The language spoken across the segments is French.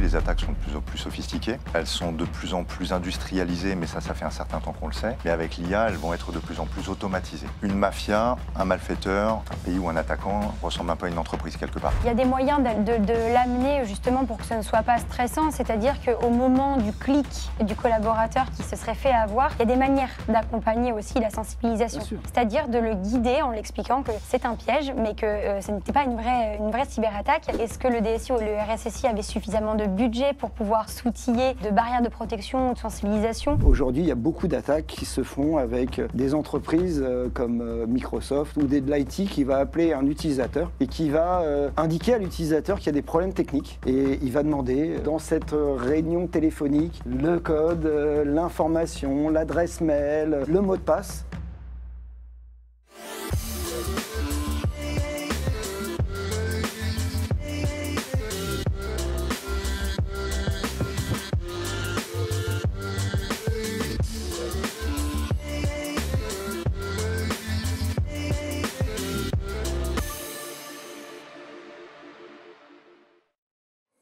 Aujourd'hui, les attaques sont de plus en plus sophistiquées. Elles sont de plus en plus industrialisées, mais ça fait un certain temps qu'on le sait. Mais avec l'IA, elles vont être de plus en plus automatisées. Une mafia, un malfaiteur, un pays ou un attaquant ressemble un peu à une entreprise quelque part. Il y a des moyens de l'amener justement pour que ce ne soit pas stressant, c'est-à-dire qu'au moment du clic du collaborateur qui se serait fait avoir, il y a des manières d'accompagner aussi la sensibilisation. C'est-à-dire de le guider en l'expliquant que c'est un piège, mais que ce n'était pas une vraie cyberattaque. Est-ce que le DSI ou le RSSI avait suffisamment de budget pour pouvoir s'outiller de barrières de protection ou de sensibilisation? Aujourd'hui, il y a beaucoup d'attaques qui se font avec des entreprises comme Microsoft ou de l'IT qui va appeler un utilisateur et qui va indiquer à l'utilisateur qu'il y a des problèmes techniques. Et il va demander dans cette réunion téléphonique le code, l'information, l'adresse mail, le mot de passe.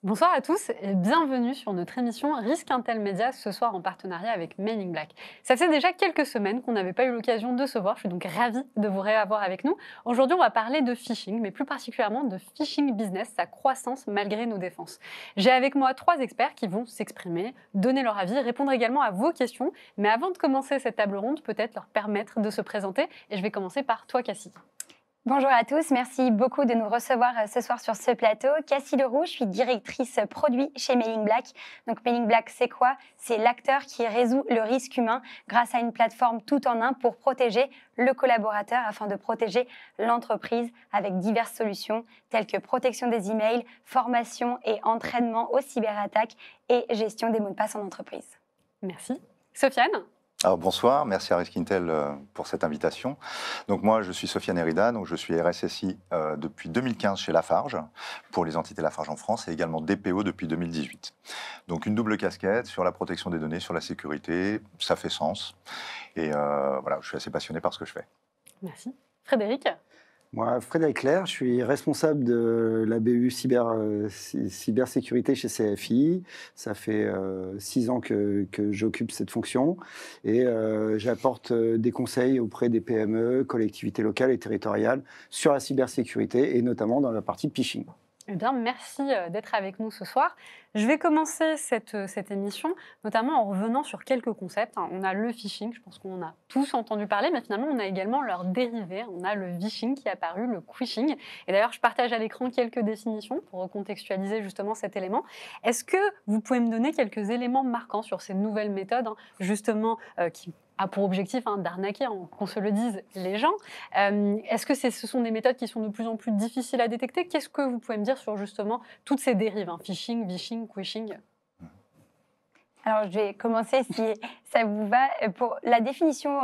Bonsoir à tous et bienvenue sur notre émission Risque Intel Média, ce soir en partenariat avec Men in Black. Ça fait déjà quelques semaines qu'on n'avait pas eu l'occasion de se voir, je suis donc ravie de vous réavoir avec nous. Aujourd'hui, on va parler de phishing, mais plus particulièrement de phishing business, sa croissance malgré nos défenses. J'ai avec moi 3 experts qui vont s'exprimer, donner leur avis, répondre également à vos questions. Mais avant de commencer cette table ronde, peut-être leur permettre de se présenter. Et je vais commencer par toi, Cassie. Bonjour à tous, merci beaucoup de nous recevoir ce soir sur ce plateau. Cassie Leroux, je suis directrice produit chez Men in Black. Donc Men in Black, c'est quoi? C'est l'acteur qui résout le risque humain grâce à une plateforme tout en un pour protéger le collaborateur afin de protéger l'entreprise avec diverses solutions telles que protection des emails, formation et entraînement aux cyberattaques et gestion des mots de passe en entreprise. Merci. Sofiane? Alors, bonsoir, merci à Risque Intel pour cette invitation. Donc moi, je suis Sofiane Herida, donc je suis RSSI depuis 2015 chez Lafarge, pour les entités Lafarge en France, et également DPO depuis 2018. Donc une double casquette sur la protection des données, sur la sécurité, ça fait sens. Et voilà, je suis assez passionné par ce que je fais. Merci. Frédéric? Moi, Frédéric Clerc, je suis responsable de la BU cybersécurité chez CFI. Ça fait 6 ans que j'occupe cette fonction et j'apporte des conseils auprès des PME, collectivités locales et territoriales sur la cybersécurité et notamment dans la partie phishing. Eh bien, merci d'être avec nous ce soir. Je vais commencer cette émission, notamment en revenant sur quelques concepts. On a le phishing, je pense qu'on en a tous entendu parler, mais finalement, on a également leurs dérivés. On a le vishing qui est apparu, le quishing. Et d'ailleurs, je partage à l'écran quelques définitions pour recontextualiser justement cet élément. Est-ce que vous pouvez me donner quelques éléments marquants sur ces nouvelles méthodes, justement, qui a pour objectif d'arnaquer, qu'on se le dise, les gens. Est-ce que ce sont des méthodes qui sont de plus en plus difficiles à détecter? Qu'est-ce que vous pouvez me dire sur justement toutes ces dérives, phishing, vishing, quishing? Alors, je vais commencer si ça vous va. Pour la définition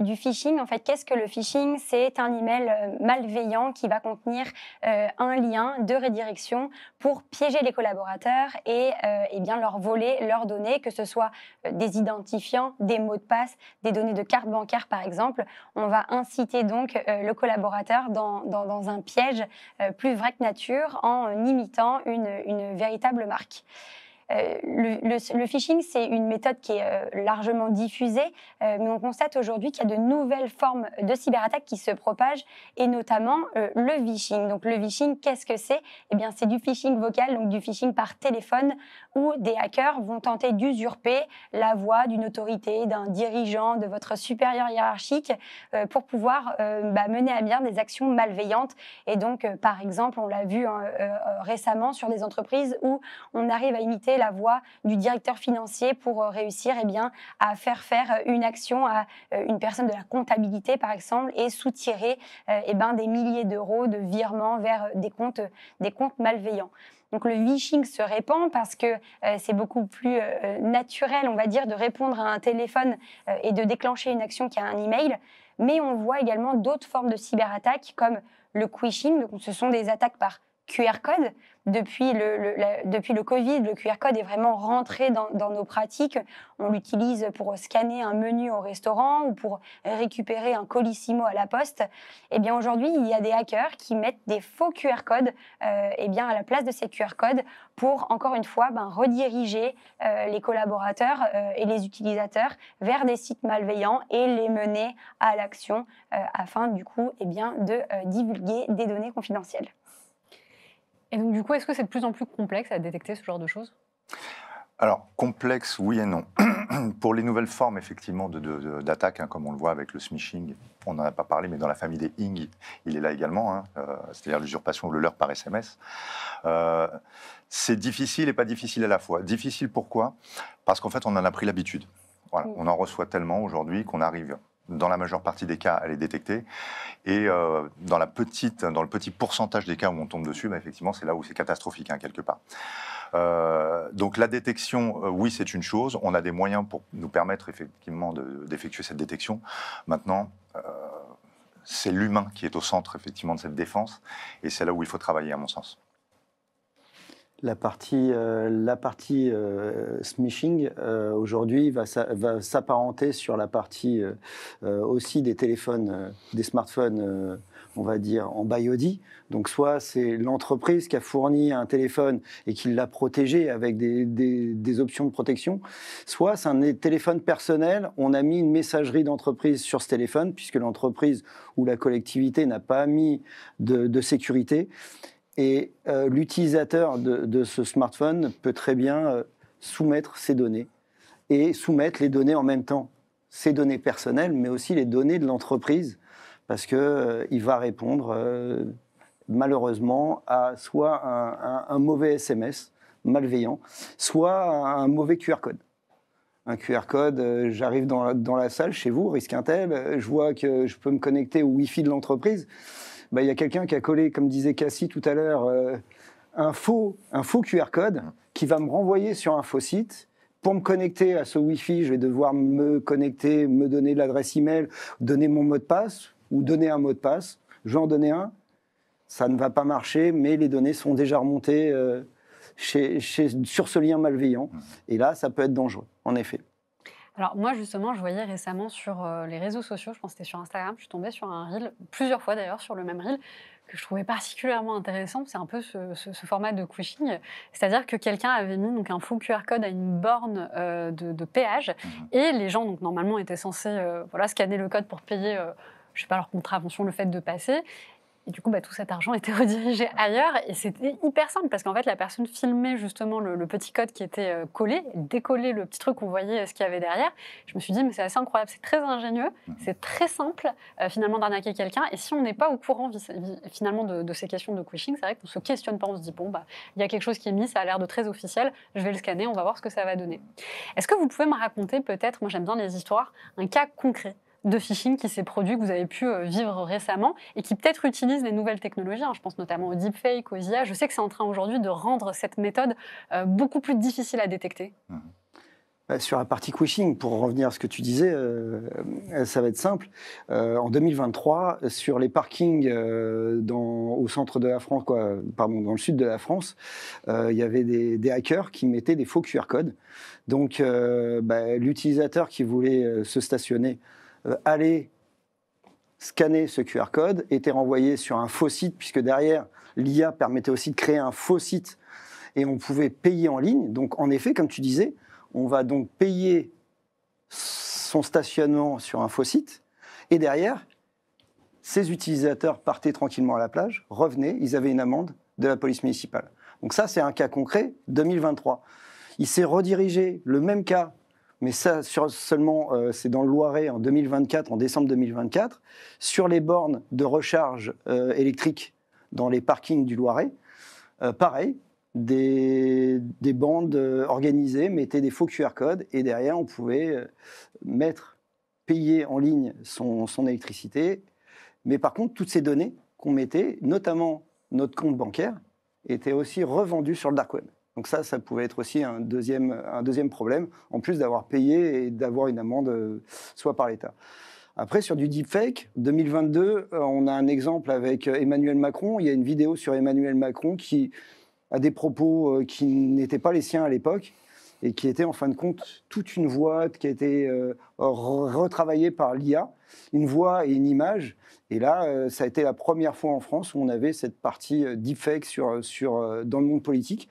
du phishing, en fait, qu'est-ce que le phishing? C'est un email malveillant qui va contenir un lien de redirection pour piéger les collaborateurs et bien leur voler leurs données, que ce soit des identifiants, des mots de passe, des données de carte bancaire, par exemple. On va inciter donc le collaborateur dans un piège plus vrai que nature en imitant une véritable marque. Le phishing, c'est une méthode qui est largement diffusée, mais on constate aujourd'hui qu'il y a de nouvelles formes de cyberattaques qui se propagent, et notamment le vishing. Donc le vishing, qu'est-ce que c'est? Eh bien, c'est du phishing vocal, donc du phishing par téléphone, où des hackers vont tenter d'usurper la voix d'une autorité, d'un dirigeant, de votre supérieur hiérarchique, pour pouvoir mener à bien des actions malveillantes. Et donc, par exemple, on l'a vu récemment sur des entreprises où on arrive à imiter la voix du directeur financier pour réussir à faire une action à une personne de la comptabilité, par exemple, et soutirer des milliers d'euros de virements vers des comptes malveillants. Donc le vishing se répand parce que c'est beaucoup plus naturel, on va dire, de répondre à un téléphone et de déclencher une action qui a un email. Mais on voit également d'autres formes de cyberattaques comme le quishing. Donc ce sont des attaques par QR code. depuis le Covid, le QR code est vraiment rentré dans nos pratiques. On l'utilise pour scanner un menu au restaurant ou pour récupérer un colissimo à la poste. Eh bien, aujourd'hui, il y a des hackers qui mettent des faux QR codes eh bien, à la place de ces QR codes pour, encore une fois, rediriger les collaborateurs et les utilisateurs vers des sites malveillants et les mener à l'action afin, du coup, eh bien, de divulguer des données confidentielles. Et donc, du coup, est-ce que c'est de plus en plus complexe à détecter ce genre de choses ? Alors, complexe, oui et non. Pour les nouvelles formes, effectivement, d'attaque, comme on le voit avec le smishing, on n'en a pas parlé, mais dans la famille des Hing, il est là également, c'est-à-dire l'usurpation ou le leurre par SMS. C'est difficile et pas difficile à la fois. Difficile pourquoi ? Parce qu'en fait, on en a pris l'habitude. Voilà, on en reçoit tellement aujourd'hui qu'on arrive, dans la majeure partie des cas, à les détecter. Et dans le petit pourcentage des cas où on tombe dessus, effectivement, c'est là où c'est catastrophique, quelque part. Donc la détection, oui, c'est une chose. On a des moyens pour nous permettre effectivement d'effectuer cette détection. Maintenant, c'est l'humain qui est au centre effectivement de cette défense, et c'est là où il faut travailler, à mon sens. La partie smishing, aujourd'hui, va s'apparenter sur la partie aussi des téléphones, des smartphones, on va dire, en BYOD. Donc, soit c'est l'entreprise qui a fourni un téléphone et qui l'a protégé avec des options de protection, soit c'est un téléphone personnel, on a mis une messagerie d'entreprise sur ce téléphone, puisque l'entreprise ou la collectivité n'a pas mis de sécurité. Et l'utilisateur de ce smartphone peut très bien soumettre ses données et soumettre les données en même temps, ses données personnelles, mais aussi les données de l'entreprise, parce qu'il va répondre malheureusement à soit un mauvais SMS malveillant, soit un mauvais QR code. Un QR code, j'arrive dans la salle chez vous, Risque Intel, je vois que je peux me connecter au Wi-Fi de l'entreprise. Il y a quelqu'un qui a collé, comme disait Cassie tout à l'heure, un faux QR code qui va me renvoyer sur un faux site. Pour me connecter à ce Wi-Fi, je vais devoir me connecter, me donner l'adresse email, donner mon mot de passe ou donner un mot de passe. Je vais en donner un. Ça ne va pas marcher, mais les données sont déjà remontées sur ce lien malveillant. Et là, ça peut être dangereux, en effet. Alors moi justement, je voyais récemment sur les réseaux sociaux, je pense que c'était sur Instagram, je suis tombée sur un reel, plusieurs fois d'ailleurs sur le même reel, que je trouvais particulièrement intéressant. C'est un peu ce format de quishing, c'est-à-dire que quelqu'un avait mis donc un faux QR code à une borne de péage, et les gens donc normalement étaient censés scanner le code pour payer, je sais pas, leur contravention, le fait de passer. Et du coup, tout cet argent était redirigé ailleurs. Et c'était hyper simple parce qu'en fait, la personne filmait justement le petit code qui était collé, décollait le petit truc, on voyait ce qu'il y avait derrière. Je me suis dit, mais c'est assez incroyable, c'est très ingénieux, c'est très simple finalement d'arnaquer quelqu'un. Et si on n'est pas au courant finalement de ces questions de quishing, c'est vrai qu'on ne se questionne pas, on se dit, il y a quelque chose qui est mis, ça a l'air de très officiel, je vais le scanner, on va voir ce que ça va donner. Est-ce que vous pouvez me raconter peut-être, moi j'aime bien les histoires, un cas concret de phishing qui s'est produit, que vous avez pu vivre récemment et qui peut-être utilise les nouvelles technologies, je pense notamment au deepfake, aux IA. Je sais que c'est en train aujourd'hui de rendre cette méthode beaucoup plus difficile à détecter. Sur la partie quishing, pour revenir à ce que tu disais, ça va être simple. En 2023, sur les parkings au centre de la France, dans le sud de la France, il y avait des hackers qui mettaient des faux QR codes. Donc, l'utilisateur qui voulait se stationner allait scanner ce QR code, était renvoyé sur un faux site, puisque derrière, l'IA permettait aussi de créer un faux site et on pouvait payer en ligne. Donc, en effet, comme tu disais, on va donc payer son stationnement sur un faux site et derrière, ces utilisateurs partaient tranquillement à la plage, revenaient, ils avaient une amende de la police municipale. Donc ça, c'est un cas concret, 2023. Il s'est redirigé, le même cas, mais ça, seulement, c'est dans le Loiret en 2024, en décembre 2024, sur les bornes de recharge électrique dans les parkings du Loiret. Pareil, des bandes organisées mettaient des faux QR codes et derrière, on pouvait payer en ligne son électricité. Mais par contre, toutes ces données qu'on mettait, notamment notre compte bancaire, étaient aussi revendues sur le dark web. Donc ça pouvait être aussi un deuxième problème, en plus d'avoir payé et d'avoir une amende soit par l'État. Après, sur du deepfake, 2022, on a un exemple avec Emmanuel Macron. Il y a une vidéo sur Emmanuel Macron qui à des propos qui n'étaient pas les siens à l'époque et qui étaient en fin de compte toute une voix qui a été retravaillée par l'IA, une voix et une image. Et là, ça a été la première fois en France où on avait cette partie deepfake dans le monde politique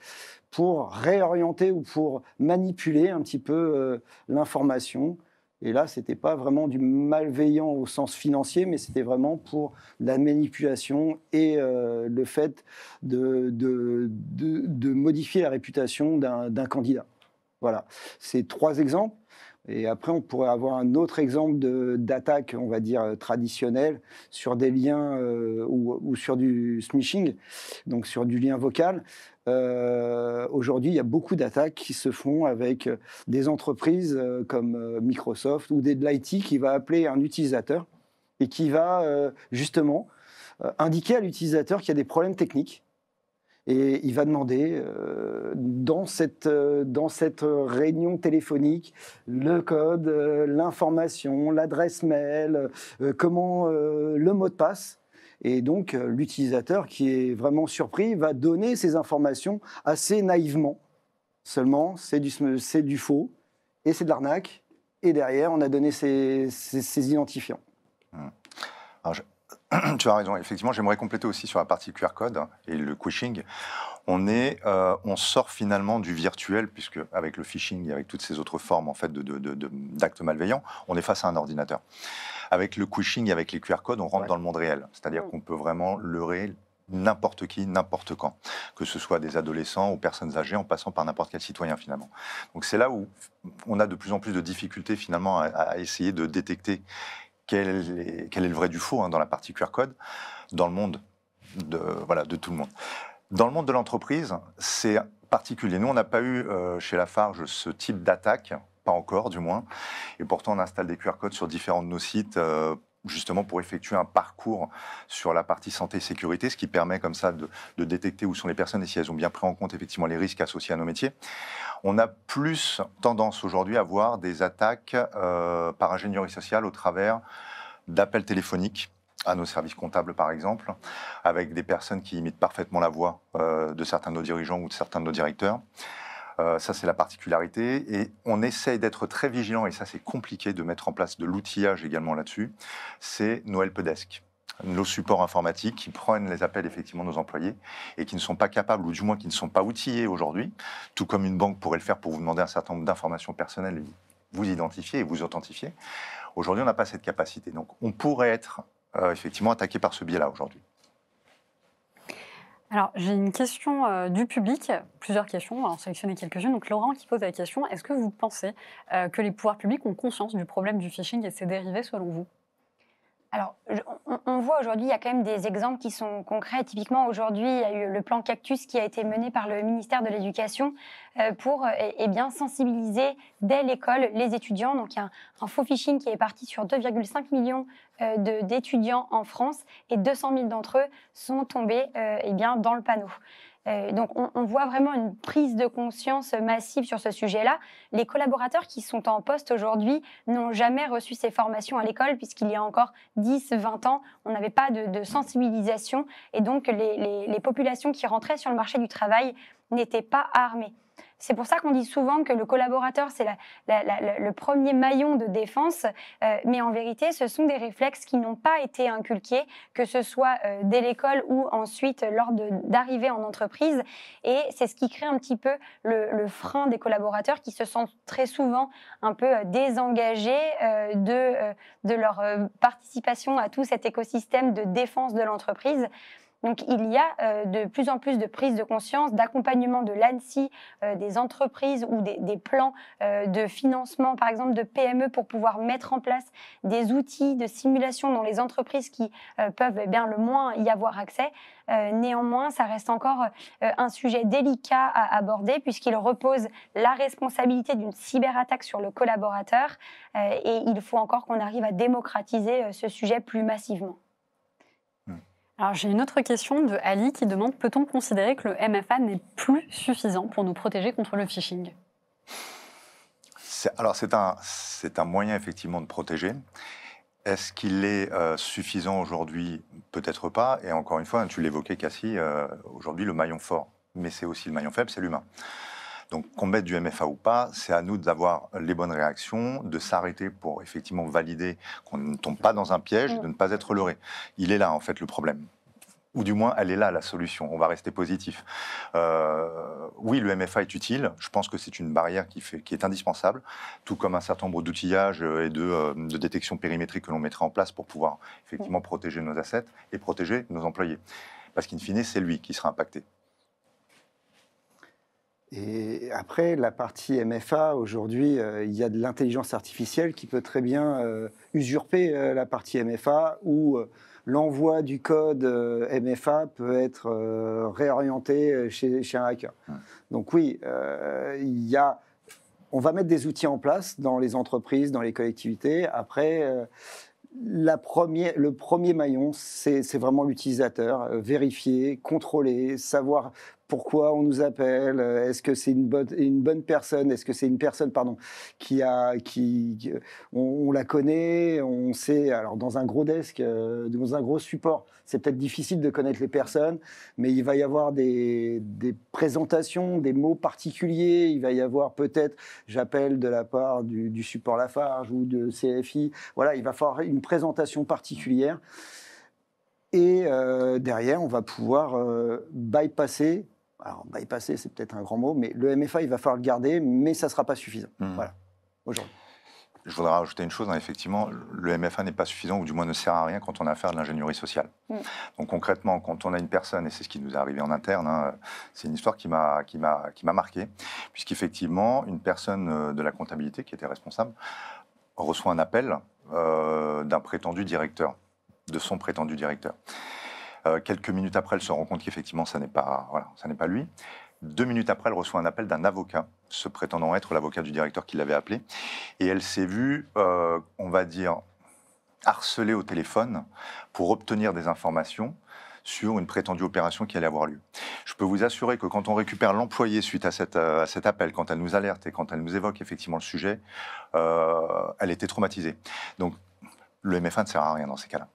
pour réorienter ou pour manipuler un petit peu l'information. Et là, ce n'était pas vraiment du malveillant au sens financier, mais c'était vraiment pour la manipulation et le fait de modifier la réputation d'un candidat. Voilà, c'est 3 exemples. Et après, on pourrait avoir un autre exemple d'attaque, on va dire, traditionnelle, sur des liens ou sur du smishing, donc sur du lien vocal. Aujourd'hui, il y a beaucoup d'attaques qui se font avec des entreprises comme Microsoft ou de l'IT qui va appeler un utilisateur et qui va justement indiquer à l'utilisateur qu'il y a des problèmes techniques. Et il va demander, dans cette réunion téléphonique, le code, l'information, l'adresse mail, le mot de passe. Et donc, l'utilisateur qui est vraiment surpris va donner ces informations assez naïvement. Seulement, c'est du faux et c'est de l'arnaque. Et derrière, on a donné ces identifiants. Alors, tu as raison. Effectivement, j'aimerais compléter aussi sur la partie QR code et le phishing. On sort finalement du virtuel, puisque avec le phishing et avec toutes ces autres formes en fait, d'actes malveillants, on est face à un ordinateur. Avec le phishing et avec les QR codes, on rentre dans le monde réel. C'est-à-dire qu'on peut vraiment leurrer n'importe qui, n'importe quand, que ce soit des adolescents ou personnes âgées, en passant par n'importe quel citoyen finalement. Donc c'est là où on a de plus en plus de difficultés finalement à essayer de détecter quel est le vrai du faux dans la partie QR code, dans le monde de tout le monde. Dans le monde de l'entreprise, c'est particulier. Nous, on n'a pas eu chez Lafarge ce type d'attaque, pas encore du moins, et pourtant on installe des QR codes sur différents de nos sites, justement pour effectuer un parcours sur la partie santé et sécurité, ce qui permet comme ça de détecter où sont les personnes et si elles ont bien pris en compte effectivement les risques associés à nos métiers. On a plus tendance aujourd'hui à voir des attaques par ingénierie sociale au travers d'appels téléphoniques à nos services comptables par exemple, avec des personnes qui imitent parfaitement la voix de certains de nos dirigeants ou de certains de nos directeurs. Ça, c'est la particularité. Et on essaye d'être très vigilant, et ça, c'est compliqué de mettre en place de l'outillage également là-dessus. C'est nos helpdesk, nos supports informatiques qui prennent les appels effectivement de nos employés et qui ne sont pas capables, ou du moins qui ne sont pas outillés aujourd'hui, tout comme une banque pourrait le faire pour vous demander un certain nombre d'informations personnelles et vous identifier et vous authentifier. Aujourd'hui, on n'a pas cette capacité. Donc, on pourrait être effectivement attaqué par ce biais-là aujourd'hui. Alors, j'ai une question du public, plusieurs questions, on va en sélectionner quelques-unes. Donc, Laurent qui pose la question, est-ce que vous pensez que les pouvoirs publics ont conscience du problème du phishing et de ses dérivés selon vous ? Alors, on voit aujourd'hui, il y a quand même des exemples qui sont concrets. Typiquement, aujourd'hui, il y a eu le plan Cactus qui a été mené par le ministère de l'Éducation pour bien sensibiliser dès l'école les étudiants. Donc, il y a un faux phishing qui est parti sur 2,5 millions d'étudiants en France et 200 000 d'entre eux sont tombés dans le panneau. Donc, on voit vraiment une prise de conscience massive sur ce sujet-là. Les collaborateurs qui sont en poste aujourd'hui n'ont jamais reçu ces formations à l'école, puisqu'il y a encore 10, 20 ans, on n'avait pas de sensibilisation. Et donc, les populations qui rentraient sur le marché du travail n'étaient pas armées. C'est pour ça qu'on dit souvent que le collaborateur, c'est le premier maillon de défense, mais en vérité, ce sont des réflexes qui n'ont pas été inculqués, que ce soit dès l'école ou ensuite lors d'arrivée en entreprise. Et c'est ce qui crée un petit peu le frein des collaborateurs qui se sentent très souvent un peu désengagés de leur participation à tout cet écosystème de défense de l'entreprise. Donc, il y a de plus en plus de prise de conscience, d'accompagnement de l'ANSSI, des entreprises ou des plans de financement, par exemple, de PME pour pouvoir mettre en place des outils de simulation dans les entreprises qui peuvent le moins y avoir accès. Néanmoins, ça reste encore un sujet délicat à aborder puisqu'il repose la responsabilité d'une cyberattaque sur le collaborateur et il faut encore qu'on arrive à démocratiser ce sujet plus massivement. Alors, j'ai une autre question de Ali qui demande, peut-on considérer que le MFA n'est plus suffisant pour nous protéger contre le phishing ? C'est un moyen effectivement de protéger. Est-ce qu'il est suffisant aujourd'hui ? Peut-être pas. Et encore une fois, tu l'évoquais Cassie, aujourd'hui le maillon fort mais c'est aussi le maillon faible, c'est l'humain. Donc, qu'on mette du MFA ou pas, c'est à nous d'avoir les bonnes réactions, de s'arrêter pour effectivement valider qu'on ne tombe pas dans un piège, de ne pas être leurré. Il est là, en fait, le problème. Ou du moins, elle est là, la solution. On va rester positif. Oui, le MFA est utile. Je pense que c'est une barrière qui est indispensable, tout comme un certain nombre d'outillages et de détection périmétrique que l'on mettrait en place pour pouvoir effectivement protéger nos assets et protéger nos employés. Parce qu'in fine, c'est lui qui sera impacté. Et après, la partie MFA, aujourd'hui, il y a de l'intelligence artificielle qui peut très bien usurper la partie MFA, où l'envoi du code MFA peut être réorienté chez un hacker. Donc oui, on va mettre des outils en place dans les entreprises, dans les collectivités. Après, le premier maillon, c'est vraiment l'utilisateur. Vérifier, contrôler, savoir pourquoi on nous appelle, est-ce que c'est une bonne personne, est-ce que c'est une personne, on la connaît, on sait, alors dans un gros desk, dans un gros support, c'est peut-être difficile de connaître les personnes, mais il va y avoir des présentations, des mots particuliers, il va y avoir peut-être, j'appelle de la part du support Lafarge ou de CFI, voilà, il va falloir une présentation particulière. Et derrière, on va pouvoir bypasser. Alors, bypasser, c'est peut-être un grand mot, mais le MFA, il va falloir le garder, mais ça ne sera pas suffisant. Voilà, aujourd'hui. Je voudrais rajouter une chose, effectivement, le MFA n'est pas suffisant, ou du moins ne sert à rien quand on a affaire à de l'ingénierie sociale. Donc concrètement, quand on a une personne, et c'est ce qui nous est arrivé en interne, c'est une histoire qui m'a marqué, puisqu'effectivement, une personne de la comptabilité qui était responsable reçoit un appel d'un prétendu directeur, de son prétendu directeur. Quelques minutes après, elle se rend compte qu'effectivement, ça n'est pas lui. 2 minutes après, elle reçoit un appel d'un avocat, se prétendant être l'avocat du directeur qui l'avait appelé. Et elle s'est vue, on va dire, harcelée au téléphone pour obtenir des informations sur une prétendue opération qui allait avoir lieu. Je peux vous assurer que quand on récupère l'employé suite à cet appel, quand elle nous alerte et quand elle nous évoque effectivement le sujet, elle était traumatisée. Donc, le MFA ne sert à rien dans ces cas-là.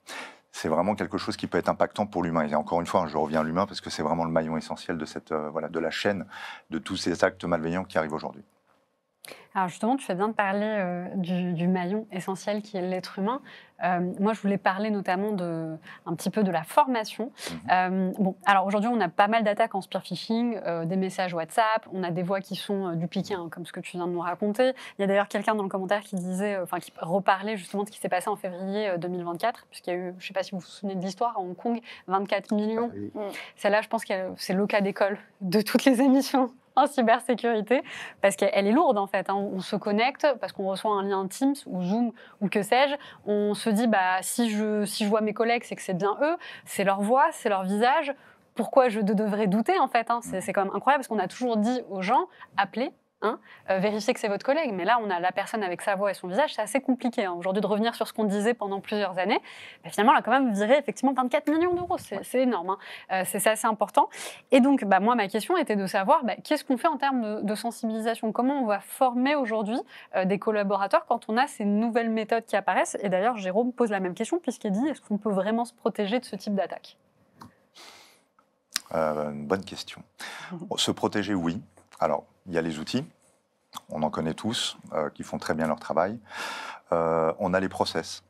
C'est vraiment quelque chose qui peut être impactant pour l'humain. Et encore une fois, je reviens à l'humain parce que c'est vraiment le maillon essentiel de de la chaîne de tous ces actes malveillants qui arrivent aujourd'hui. Alors justement, tu fais bien de parler du maillon essentiel qui est l'être humain. Moi, je voulais parler notamment un petit peu de la formation. Bon, alors aujourd'hui, on a pas mal d'attaques en spear phishing, des messages WhatsApp, on a des voix qui sont dupliquées, comme ce que tu viens de nous raconter. Il y a d'ailleurs quelqu'un dans le commentaire qui disait, qui reparlait justement de ce qui s'est passé en février 2024, puisqu'il y a eu, je ne sais pas si vous vous souvenez de l'histoire, à Hong Kong, 24 millions. Celle-là, je pense que c'est le cas d'école de toutes les émissions en cybersécurité, parce qu'elle est lourde en fait. On se connecte parce qu'on reçoit un lien Teams ou Zoom ou que sais-je. On se dit, si je vois mes collègues, c'est que c'est bien eux, c'est leur voix, c'est leur visage. Pourquoi je devrais douter en fait, c'est quand même incroyable parce qu'on a toujours dit aux gens, appelez. Vérifier que c'est votre collègue, mais là on a la personne avec sa voix et son visage, c'est assez compliqué aujourd'hui de revenir sur ce qu'on disait pendant plusieurs années. Mais finalement, on a quand même viré effectivement 24 millions d'euros, c'est énorme, c'est assez important. Et donc, moi, ma question était de savoir qu'est-ce qu'on fait en termes de sensibilisation, comment on va former aujourd'hui des collaborateurs quand on a ces nouvelles méthodes qui apparaissent. Et d'ailleurs, Jérôme pose la même question puisqu'il dit, est-ce qu'on peut vraiment se protéger de ce type d'attaque ? Une bonne question. Se protéger, oui. Alors, il y a les outils, on en connaît tous, qui font très bien leur travail. On a les process,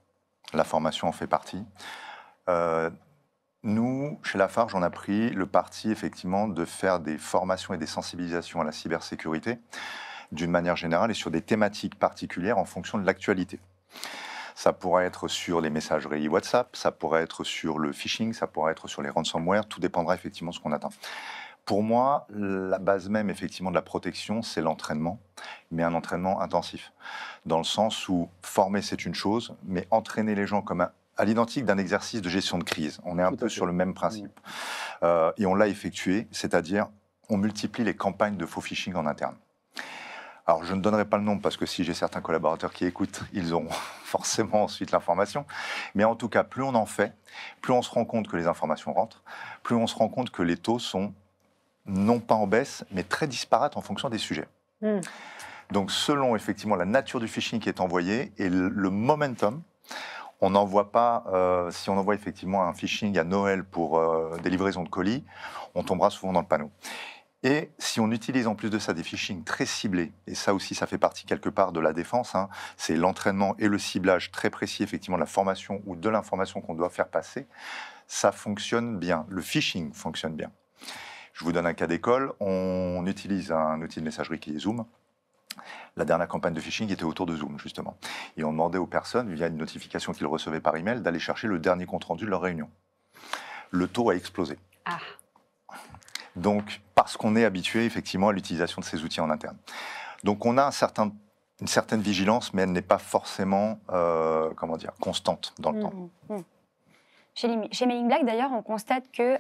la formation en fait partie. Nous, chez Lafarge, on a pris le parti, effectivement, de faire des formations et des sensibilisations à la cybersécurité, d'une manière générale, et sur des thématiques particulières en fonction de l'actualité. Ça pourrait être sur les messageries WhatsApp, ça pourrait être sur le phishing, ça pourrait être sur les ransomware, tout dépendra effectivement de ce qu'on attend. Pour moi, la base même, effectivement, de la protection, c'est l'entraînement, mais un entraînement intensif. Dans le sens où former, c'est une chose, mais entraîner les gens comme à l'identique d'un exercice de gestion de crise. On est un peu sur le même principe. Et on l'a effectué, c'est-à-dire, on multiplie les campagnes de faux phishing en interne. Alors, je ne donnerai pas le nom parce que si j'ai certains collaborateurs qui écoutent, ils auront forcément ensuite l'information. Mais en tout cas, plus on en fait, plus on se rend compte que les informations rentrent, plus on se rend compte que les taux sont non pas en baisse, mais très disparates en fonction des sujets. Donc, selon effectivement la nature du phishing qui est envoyé et le momentum, on n'envoie pas, si on envoie effectivement un phishing à Noël pour des livraisons de colis, on tombera souvent dans le panneau. Et si on utilise en plus de ça des phishing très ciblés, et ça aussi, ça fait partie quelque part de la défense, hein, c'est l'entraînement et le ciblage très précis, effectivement, de la formation ou de l'information qu'on doit faire passer, ça fonctionne bien. Le phishing fonctionne bien. Je vous donne un cas d'école. On utilise un outil de messagerie qui est Zoom. La dernière campagne de phishing était autour de Zoom, justement. Et on demandait aux personnes, via une notification qu'ils recevaient par email, d'aller chercher le dernier compte-rendu de leur réunion. Le taux a explosé. Ah. Donc, parce qu'on est habitué, effectivement, à l'utilisation de ces outils en interne. Donc, on a une certaine vigilance, mais elle n'est pas forcément, constante dans le temps. Chez Mailing Black, d'ailleurs, on constate que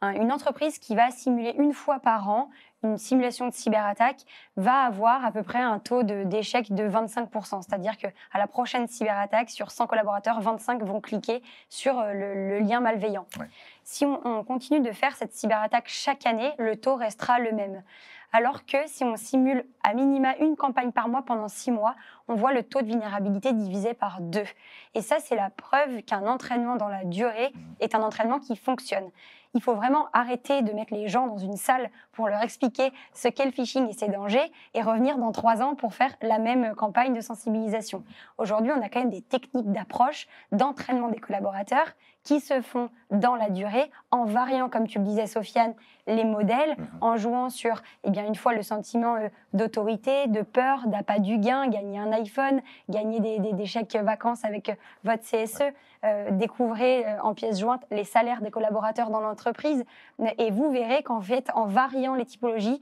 une entreprise qui va simuler une fois par an une simulation de cyberattaque va avoir à peu près un taux d'échec de 25%. C'est-à-dire qu'à la prochaine cyberattaque, sur 100 collaborateurs, 25 vont cliquer sur le lien malveillant. Ouais. Si on continue de faire cette cyberattaque chaque année, le taux restera le même. Alors que si on simule à minima une campagne par mois pendant 6 mois, on voit le taux de vulnérabilité divisé par 2. Et ça, c'est la preuve qu'un entraînement dans la durée est un entraînement qui fonctionne. Il faut vraiment arrêter de mettre les gens dans une salle pour leur expliquer ce qu'est le phishing et ses dangers et revenir dans 3 ans pour faire la même campagne de sensibilisation. Aujourd'hui, on a quand même des techniques d'approche, d'entraînement des collaborateurs qui se font dans la durée en variant, comme tu le disais Sofiane, les modèles, en jouant sur, une fois le sentiment d'autorité, de peur, d'appât du gain, gagner un iPhone, gagner des chèques vacances avec votre CSE, découvrez en pièces jointes les salaires des collaborateurs dans l'entreprise et vous verrez qu'en fait, en variant les typologies,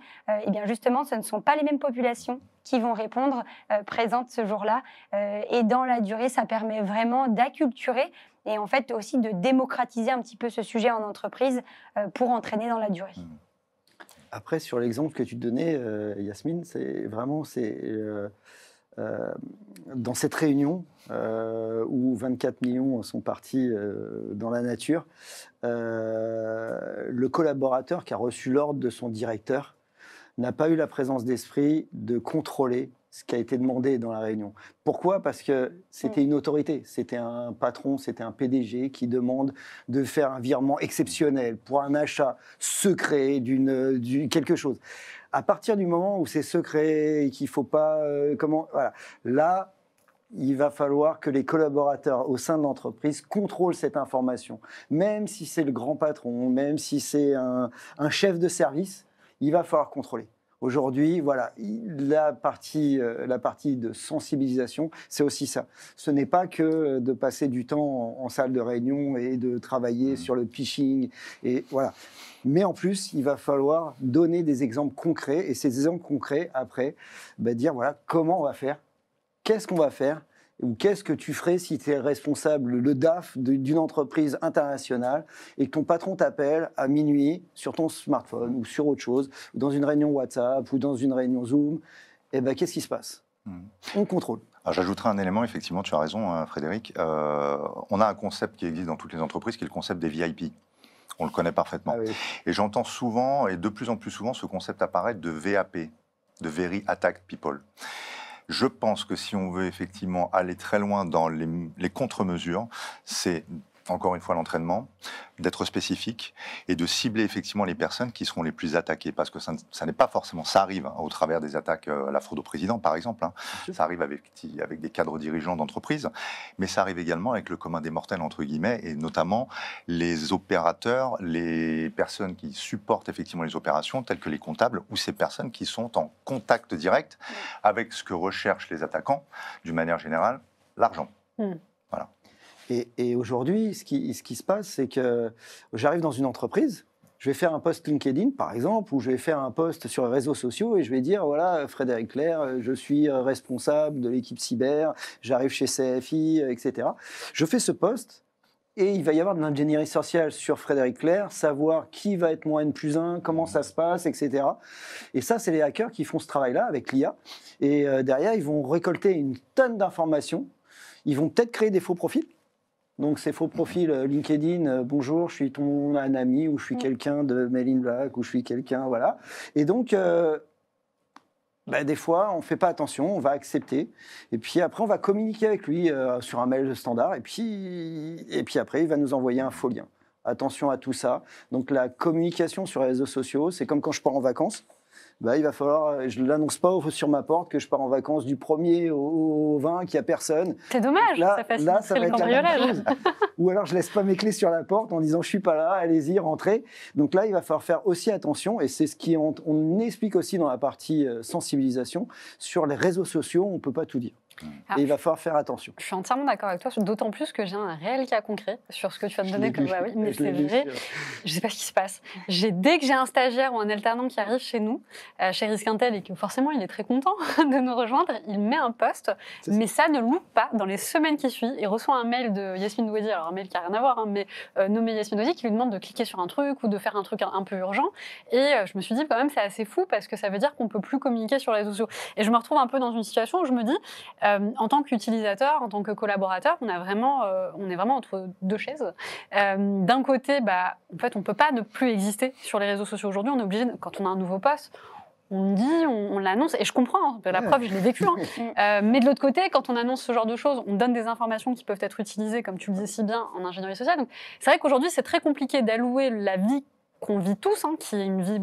justement, ce ne sont pas les mêmes populations qui vont répondre présentes ce jour-là. Et dans la durée, ça permet vraiment d'acculturer et en fait aussi de démocratiser un petit peu ce sujet en entreprise pour entraîner dans la durée. Après, sur l'exemple que tu donnais, Yasmine, c'est vraiment dans cette réunion où 24 millions sont partis dans la nature, le collaborateur qui a reçu l'ordre de son directeur n'a pas eu la présence d'esprit de contrôler ce qui a été demandé dans la réunion. Pourquoi ? Parce que c'était une autorité, c'était un patron, c'était un PDG qui demande de faire un virement exceptionnel pour un achat secret d'une quelque chose. À partir du moment où c'est secret et qu'il ne faut pas... Là, il va falloir que les collaborateurs au sein de l'entreprise contrôlent cette information. Même si c'est le grand patron, même si c'est un chef de service, il va falloir contrôler. Aujourd'hui, voilà, la partie de sensibilisation, c'est aussi ça. Ce n'est pas que de passer du temps en salle de réunion et de travailler sur le phishing. Et voilà. Mais en plus, il va falloir donner des exemples concrets. Et ces exemples concrets, après, dire voilà, comment on va faire, qu'est-ce qu'on va faire, ou qu'est-ce que tu ferais si tu es responsable, le DAF d'une entreprise internationale et que ton patron t'appelle à minuit sur ton smartphone ou sur autre chose, ou dans une réunion WhatsApp ou dans une réunion Zoom, qu'est-ce qui se passe ? On contrôle. J'ajouterai un élément, effectivement, tu as raison Frédéric, on a un concept qui existe dans toutes les entreprises qui est le concept des VIP. On le connaît parfaitement. Ah oui. Et j'entends souvent, et de plus en plus souvent, ce concept apparaître de VAP, de Very Attacked People. Je pense que si on veut effectivement aller très loin dans les contre-mesures, c'est encore une fois l'entraînement, d'être spécifique et de cibler effectivement les personnes qui seront les plus attaquées. Parce que ça n'est pas forcément... Ça arrive au travers des attaques à la fraude au président, par exemple. Ça arrive avec des cadres dirigeants d'entreprise, mais ça arrive également avec le commun des mortels, entre guillemets, et notamment les opérateurs, les personnes qui supportent effectivement les opérations, telles que les comptables, ou ces personnes qui sont en contact direct avec ce que recherchent les attaquants, d'une manière générale, l'argent. Voilà. Et aujourd'hui, ce qui se passe, c'est que j'arrive dans une entreprise, je vais faire un post LinkedIn, par exemple, ou je vais faire un post sur les réseaux sociaux et je vais dire, voilà, Frédéric Clair, je suis responsable de l'équipe cyber, j'arrive chez CFI, etc. Je fais ce post et il va y avoir de l'ingénierie sociale sur Frédéric Clair, savoir qui va être mon N+1, comment ça se passe, etc. Et ça, c'est les hackers qui font ce travail-là avec l'IA. Et derrière, ils vont récolter une tonne d'informations. Ils vont peut-être créer des faux profils. Donc, ces faux profils LinkedIn, bonjour, je suis ton ami, ou je suis quelqu'un de Mailing Black, ou je suis quelqu'un, voilà. Et donc, des fois, on ne fait pas attention, on va accepter. Et puis après, on va communiquer avec lui sur un mail standard. Et puis après, il va nous envoyer un faux lien. attention à tout ça. Donc la communication sur les réseaux sociaux, c'est comme quand je pars en vacances. Il va falloir, je ne l'annonce pas sur ma porte que je pars en vacances du 1er au 20, qu'il n'y a personne. C'est dommage, Là, ça facilite le cambriolage. Ou alors je ne laisse pas mes clés sur la porte en disant je ne suis pas là, allez-y, rentrez. Donc là, il va falloir faire aussi attention, et c'est ce qu'on explique aussi dans la partie sensibilisation. Sur les réseaux sociaux, on ne peut pas tout dire. Et il va falloir faire attention. Je suis entièrement d'accord avec toi, d'autant plus que j'ai un réel cas concret sur ce que tu vas me donner. Oui, mais c'est vrai, je ne sais pas ce qui se passe. Dès que j'ai un stagiaire ou un alternant qui arrive chez nous, chez Risk Intel, et que forcément il est très content de nous rejoindre, il met un post, mais ça ne loupe pas. Dans les semaines qui suivent, il reçoit un mail de Yasmine Douadi, alors un mail qui n'a rien à voir, mais nommé Yasmine Douadi, qui lui demande de cliquer sur un truc ou de faire un truc un peu urgent. Et je me suis dit, quand même, c'est assez fou parce que ça veut dire qu'on ne peut plus communiquer sur les réseaux sociaux. Et je me retrouve un peu dans une situation où je me dis, en tant qu'utilisateur, en tant que collaborateur, on est vraiment entre deux chaises. D'un côté, en fait, on ne peut pas ne plus exister sur les réseaux sociaux aujourd'hui. On est obligé, quand on a un nouveau poste, on le dit, on l'annonce, et je comprends, la preuve, je l'ai vécu. Mais de l'autre côté, quand on annonce ce genre de choses, on donne des informations qui peuvent être utilisées, comme tu le dis si bien, en ingénierie sociale. Donc, c'est vrai qu'aujourd'hui, c'est très compliqué d'allouer la vie qu'on vit tous, qui est une vie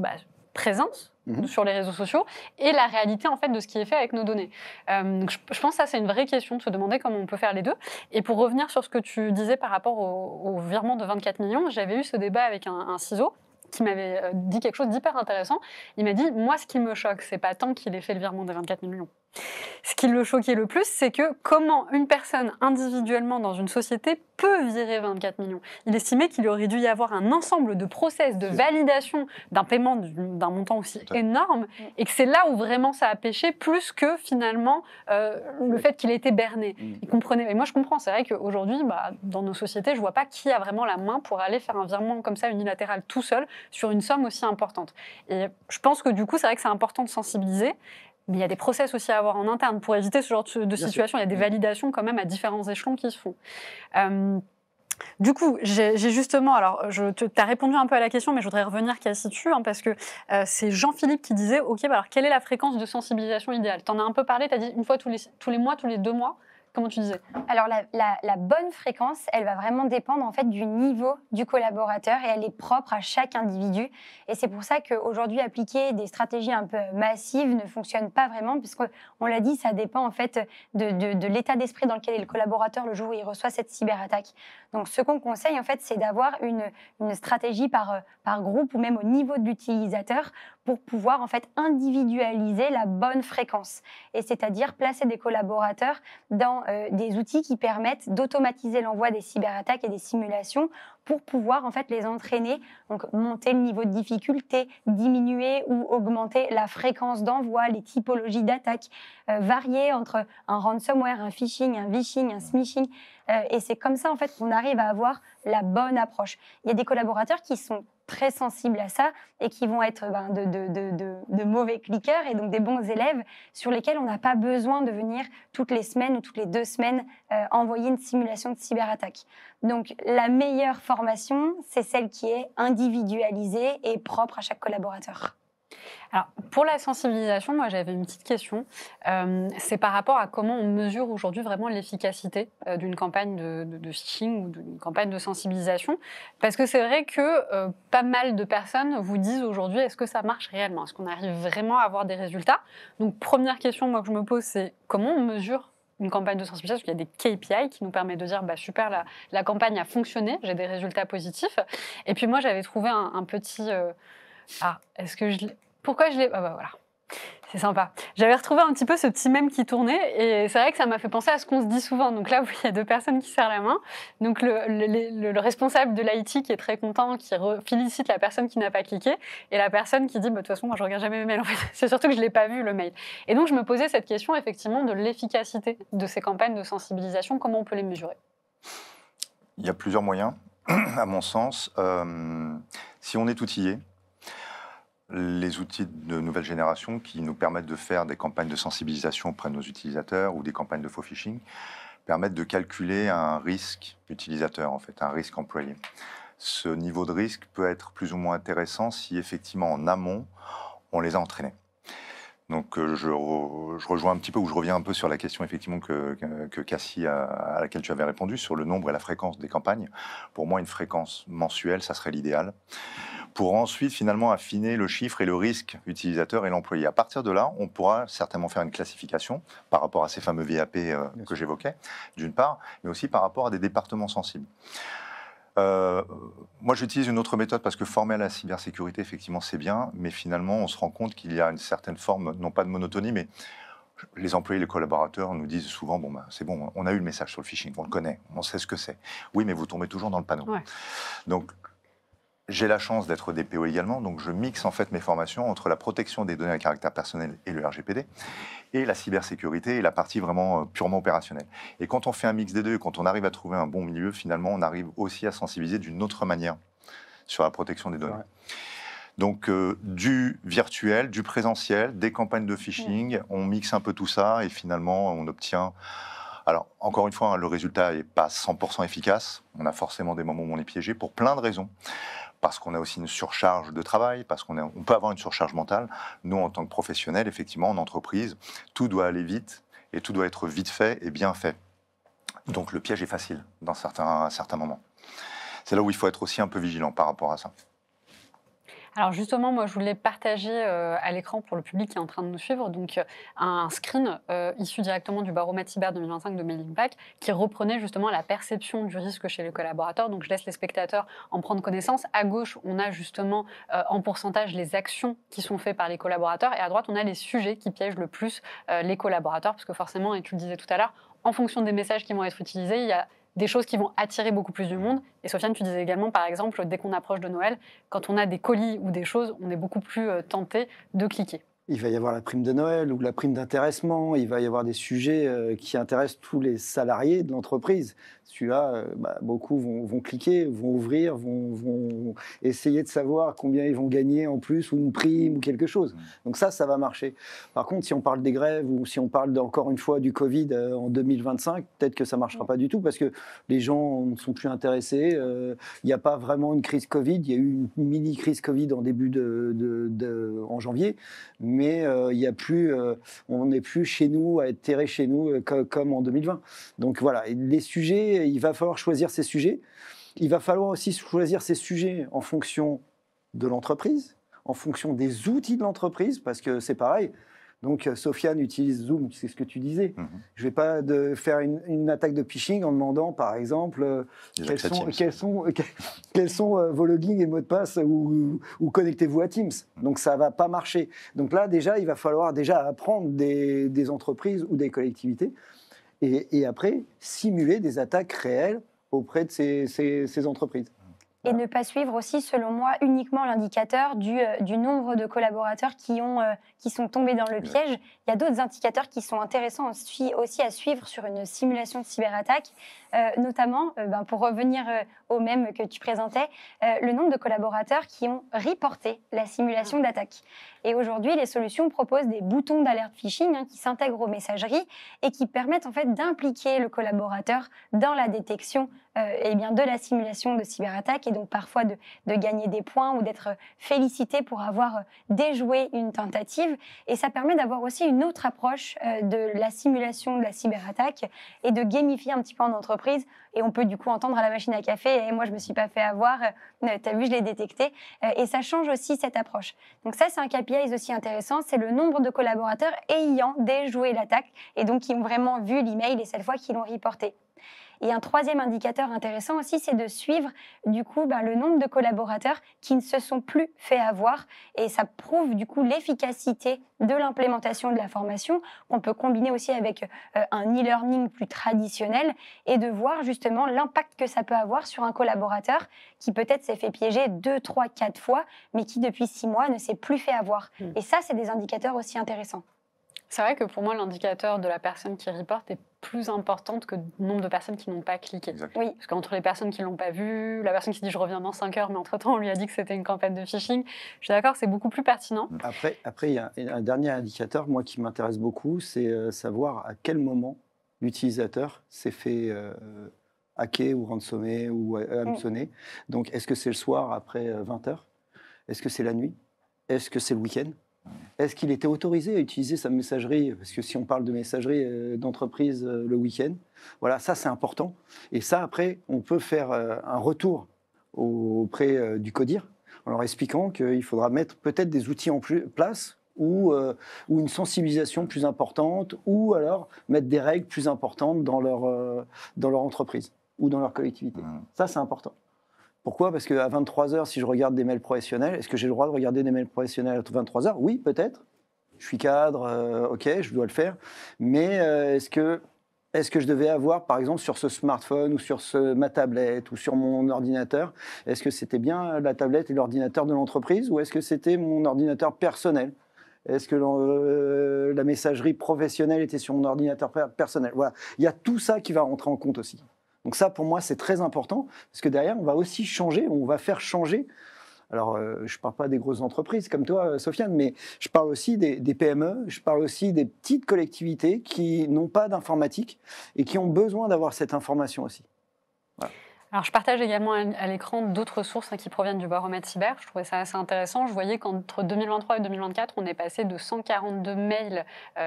présente, sur les réseaux sociaux, et la réalité en fait de ce qui est fait avec nos données. Je pense que ça c'est une vraie question de se demander comment on peut faire les deux. Et pour revenir sur ce que tu disais par rapport au virement de 24 millions, j'avais eu ce débat avec un CISO qui m'avait dit quelque chose d'hyper intéressant. Il m'a dit, moi ce qui me choque, c'est pas tant qu'il ait fait le virement de 24 millions. Ce qui le choquait le plus, c'est que comment une personne individuellement dans une société peut virer 24 millions. Il estimait qu'il aurait dû y avoir un ensemble de process de validation d'un paiement d'un montant aussi énorme, et que c'est là où vraiment ça a pêché, plus que finalement le fait qu'il ait été berné. Il comprenait. Et moi je comprends, c'est vrai qu'aujourd'hui, dans nos sociétés, je vois pas qui a vraiment la main pour aller faire un virement comme ça unilatéral tout seul sur une somme aussi importante. Et je pense que du coup, c'est vrai que c'est important de sensibiliser. Mais il y a des process aussi à avoir en interne pour éviter ce genre de situation. Il y a des validations quand même à différents échelons qui se font. Du coup, j'ai justement, alors tu as répondu un peu à la question, mais je voudrais revenir quasi dessus, parce que c'est Jean-Philippe qui disait, ok, alors quelle est la fréquence de sensibilisation idéale? Tu en as un peu parlé, tu as dit une fois tous les mois, tous les 2 mois. Comment tu disais? Alors la bonne fréquence, elle va vraiment dépendre en fait du niveau du collaborateur, et elle est propre à chaque individu. Et c'est pour ça qu'aujourd'hui, appliquer des stratégies un peu massives ne fonctionne pas vraiment, puisqu'on l'a dit, ça dépend en fait de l'état d'esprit dans lequel est le collaborateur le jour où il reçoit cette cyberattaque. Donc ce qu'on conseille en fait, c'est d'avoir une stratégie par groupe ou même au niveau de l'utilisateur pour pouvoir en fait individualiser la bonne fréquence. Et c'est-à-dire placer des collaborateurs dans des outils qui permettent d'automatiser l'envoi des cyberattaques et des simulations pour pouvoir en fait les entraîner, donc monter le niveau de difficulté, diminuer ou augmenter la fréquence d'envoi, les typologies d'attaques, varier entre un ransomware, un phishing, un vishing, un smishing. Et c'est comme ça en fait qu'on arrive à avoir la bonne approche. Il y a des collaborateurs qui sont très sensibles à ça et qui vont être de mauvais cliqueurs et donc des bons élèves sur lesquels on n'a pas besoin de venir toutes les semaines ou toutes les 2 semaines envoyer une simulation de cyberattaque. Donc la meilleure formation, c'est celle qui est individualisée et propre à chaque collaborateur. Alors, pour la sensibilisation, moi j'avais une petite question. C'est par rapport à comment on mesure aujourd'hui vraiment l'efficacité d'une campagne de phishing ou d'une campagne de sensibilisation. Parce que c'est vrai que pas mal de personnes vous disent aujourd'hui, est-ce que ça marche réellement? Est-ce qu'on arrive vraiment à avoir des résultats? Donc, première question moi, que je me pose, c'est comment on mesure une campagne de sensibilisation? Il y a des KPI qui nous permettent de dire super, la campagne a fonctionné, j'ai des résultats positifs. Et puis moi j'avais trouvé un petit... est-ce que je l'ai... Pourquoi je l'ai... voilà, c'est sympa. J'avais retrouvé un petit peu ce petit mème qui tournait, et c'est vrai que ça m'a fait penser à ce qu'on se dit souvent. Donc là, il y a 2 personnes qui serrent la main. Donc le responsable de l'IT qui est très content, qui félicite la personne qui n'a pas cliqué, et la personne qui dit, de toute façon, moi je regarde jamais mes mails. En fait, c'est surtout que je l'ai pas vu le mail. Et donc je me posais cette question effectivement de l'efficacité de ces campagnes de sensibilisation. Comment on peut les mesurer? Il y a plusieurs moyens, à mon sens. Si on est outillé, les outils de nouvelle génération qui nous permettent de faire des campagnes de sensibilisation auprès de nos utilisateurs ou des campagnes de faux phishing permettent de calculer un risque utilisateur, en fait, un risque employé. Ce niveau de risque peut être plus ou moins intéressant si effectivement en amont, on les a entraînés. Donc je rejoins un petit peu, ou je reviens un peu sur la question effectivement que Cassie, à laquelle tu avais répondu, sur le nombre et la fréquence des campagnes. Pour moi, une fréquence mensuelle, ça serait l'idéal. Pour ensuite finalement affiner le chiffre et le risque utilisateur et l'employé. À partir de là, on pourra certainement faire une classification par rapport à ces fameux VAP que j'évoquais, d'une part, mais aussi par rapport à des départements sensibles. Moi, j'utilise une autre méthode parce que former à la cybersécurité, effectivement, c'est bien, mais finalement, on se rend compte qu'il y a une certaine forme, non pas de monotonie, mais les employés, les collaborateurs nous disent souvent, bon, bah, c'est bon, on a eu le message sur le phishing, on le connaît, on sait ce que c'est. Oui, mais vous tombez toujours dans le panneau. Ouais. Donc, j'ai la chance d'être DPO également, donc je mixe en fait mes formations entre la protection des données à caractère personnel et le RGPD, et la cybersécurité et la partie vraiment purement opérationnelle. Et quand on fait un mix des deux, quand on arrive à trouver un bon milieu, finalement, on arrive aussi à sensibiliser d'une autre manière sur la protection des données. Ouais. Donc, du virtuel, du présentiel, des campagnes de phishing, on mixe un peu tout ça et finalement, on obtient... Alors, encore une fois, le résultat n'est pas 100% efficace. On a forcément des moments où on est piégé pour plein de raisons. Parce qu'on a aussi une surcharge de travail, parce qu'on peut avoir une surcharge mentale. Nous, en tant que professionnels, effectivement, en entreprise, tout doit aller vite et tout doit être vite fait et bien fait. Donc, le piège est facile dans certains moments. C'est là où il faut être aussi un peu vigilant par rapport à ça. Alors justement, moi, je voulais partager à l'écran pour le public qui est en train de nous suivre donc, un screen issu directement du baromètre cyber 2025 de Mailinkpack qui reprenait justement la perception du risque chez les collaborateurs. Donc je laisse les spectateurs en prendre connaissance. À gauche, on a justement en pourcentage les actions qui sont faites par les collaborateurs et à droite, on a les sujets qui piègent le plus les collaborateurs parce que forcément, et tu le disais tout à l'heure, en fonction des messages qui vont être utilisés, il y a des choses qui vont attirer beaucoup plus du monde. Et Sofiane, tu disais également, par exemple, dès qu'on approche de Noël, quand on a des colis ou des choses, on est beaucoup plus tenté de cliquer. Il va y avoir la prime de Noël ou la prime d'intéressement. Il va y avoir des sujets qui intéressent tous les salariés de l'entreprise. Celui-là, beaucoup vont cliquer, vont ouvrir, vont essayer de savoir combien ils vont gagner en plus, ou une prime, ou quelque chose. Donc ça va marcher. Par contre, si on parle des grèves, ou si on parle encore une fois du Covid en 2025, peut-être que ça ne marchera pas du tout, parce que les gens ne sont plus intéressés. Il n'y a pas vraiment une crise Covid. Il y a eu une mini-crise Covid en début en janvier, mais il y a plus, on n'est plus chez nous, à être terré chez nous comme en 2020. Donc voilà, les sujets, il va falloir choisir ces sujets. Il va falloir aussi choisir ces sujets en fonction de l'entreprise, en fonction des outils de l'entreprise, parce que c'est pareil. Donc Sofiane utilise Zoom, c'est ce que tu disais. Je ne vais pas faire une attaque de phishing en demandant, par exemple, quels sont vos logins et mots de passe ou connectez-vous à Teams. Donc ça ne va pas marcher. Donc là, déjà, il va falloir apprendre des entreprises ou des collectivités et après simuler des attaques réelles auprès de ces entreprises. Et ne pas suivre aussi, selon moi, uniquement l'indicateur du nombre de collaborateurs qui sont tombés dans le piège. Il y a d'autres indicateurs qui sont intéressants aussi à suivre sur une simulation de cyberattaque, notamment, pour revenir au même que tu présentais, le nombre de collaborateurs qui ont reporté la simulation d'attaque. Et aujourd'hui, les solutions proposent des boutons d'alerte phishing qui s'intègrent aux messageries et qui permettent en fait d'impliquer le collaborateur dans la détection de la simulation de cyberattaque et donc parfois de gagner des points ou d'être félicité pour avoir déjoué une tentative. Et ça permet d'avoir aussi une autre approche de la simulation de la cyberattaque et de gamifier un petit peu en entreprise. Et on peut du coup entendre à la machine à café et moi je me suis pas fait avoir, t'as vu, je l'ai détecté. Et ça change aussi cette approche. Donc ça, c'est un KPI aussi intéressant, c'est le nombre de collaborateurs ayant déjoué l'attaque et donc qui ont vraiment vu l'email et cette fois qui l'ont reporté. Et un troisième indicateur intéressant aussi, c'est de suivre du coup le nombre de collaborateurs qui ne se sont plus fait avoir. Et ça prouve du coup l'efficacité de l'implémentation de la formation qu'on peut combiner aussi avec un e-learning plus traditionnel et de voir justement l'impact que ça peut avoir sur un collaborateur qui peut-être s'est fait piéger 2, 3, 4 fois, mais qui depuis 6 mois ne s'est plus fait avoir. Et ça, c'est des indicateurs aussi intéressants. C'est vrai que pour moi, l'indicateur de la personne qui reporte est plus importante que le nombre de personnes qui n'ont pas cliqué. Exactement. Oui. Parce qu'entre les personnes qui ne l'ont pas vu, la personne qui dit « je reviens dans 5 heures », mais entre-temps, on lui a dit que c'était une campagne de phishing, je suis d'accord, c'est beaucoup plus pertinent. Après, il y a un dernier indicateur, moi, qui m'intéresse beaucoup, c'est savoir à quel moment l'utilisateur s'est fait hacker ou rançonner ou hameçonner. Donc, est-ce que c'est le soir après 20 heures ? Est-ce que c'est la nuit ? Est-ce que c'est le week-end ? Est-ce qu'il était autorisé à utiliser sa messagerie? Parce que si on parle de messagerie d'entreprise le week-end, voilà, ça c'est important. Et ça, après, on peut faire un retour auprès du CODIR en leur expliquant qu'il faudra mettre peut-être des outils en place ou une sensibilisation plus importante ou alors mettre des règles plus importantes dans leur entreprise ou dans leur collectivité. Ça, c'est important. Pourquoi? Parce qu'à 23h, si je regarde des mails professionnels, est-ce que j'ai le droit de regarder des mails professionnels à 23h? Oui, peut-être. Je suis cadre, ok, je dois le faire. Mais est-ce que je devais avoir, par exemple, sur ce smartphone ou sur ma tablette ou sur mon ordinateur, est-ce que c'était bien la tablette et l'ordinateur de l'entreprise ou est-ce que c'était mon ordinateur personnel? Est-ce que la messagerie professionnelle était sur mon ordinateur personnel? Voilà. Il y a tout ça qui va rentrer en compte aussi. Donc ça, pour moi, c'est très important, parce que derrière, on va aussi changer, on va faire changer. Alors, je ne parle pas des grosses entreprises comme toi, Sofiane, mais je parle aussi des PME, je parle aussi des petites collectivités qui n'ont pas d'informatique et qui ont besoin d'avoir cette information aussi. Voilà. Alors, je partage également à l'écran d'autres sources qui proviennent du baromètre cyber. Je trouvais ça assez intéressant. Je voyais qu'entre 2023 et 2024, on est passé de 142 mails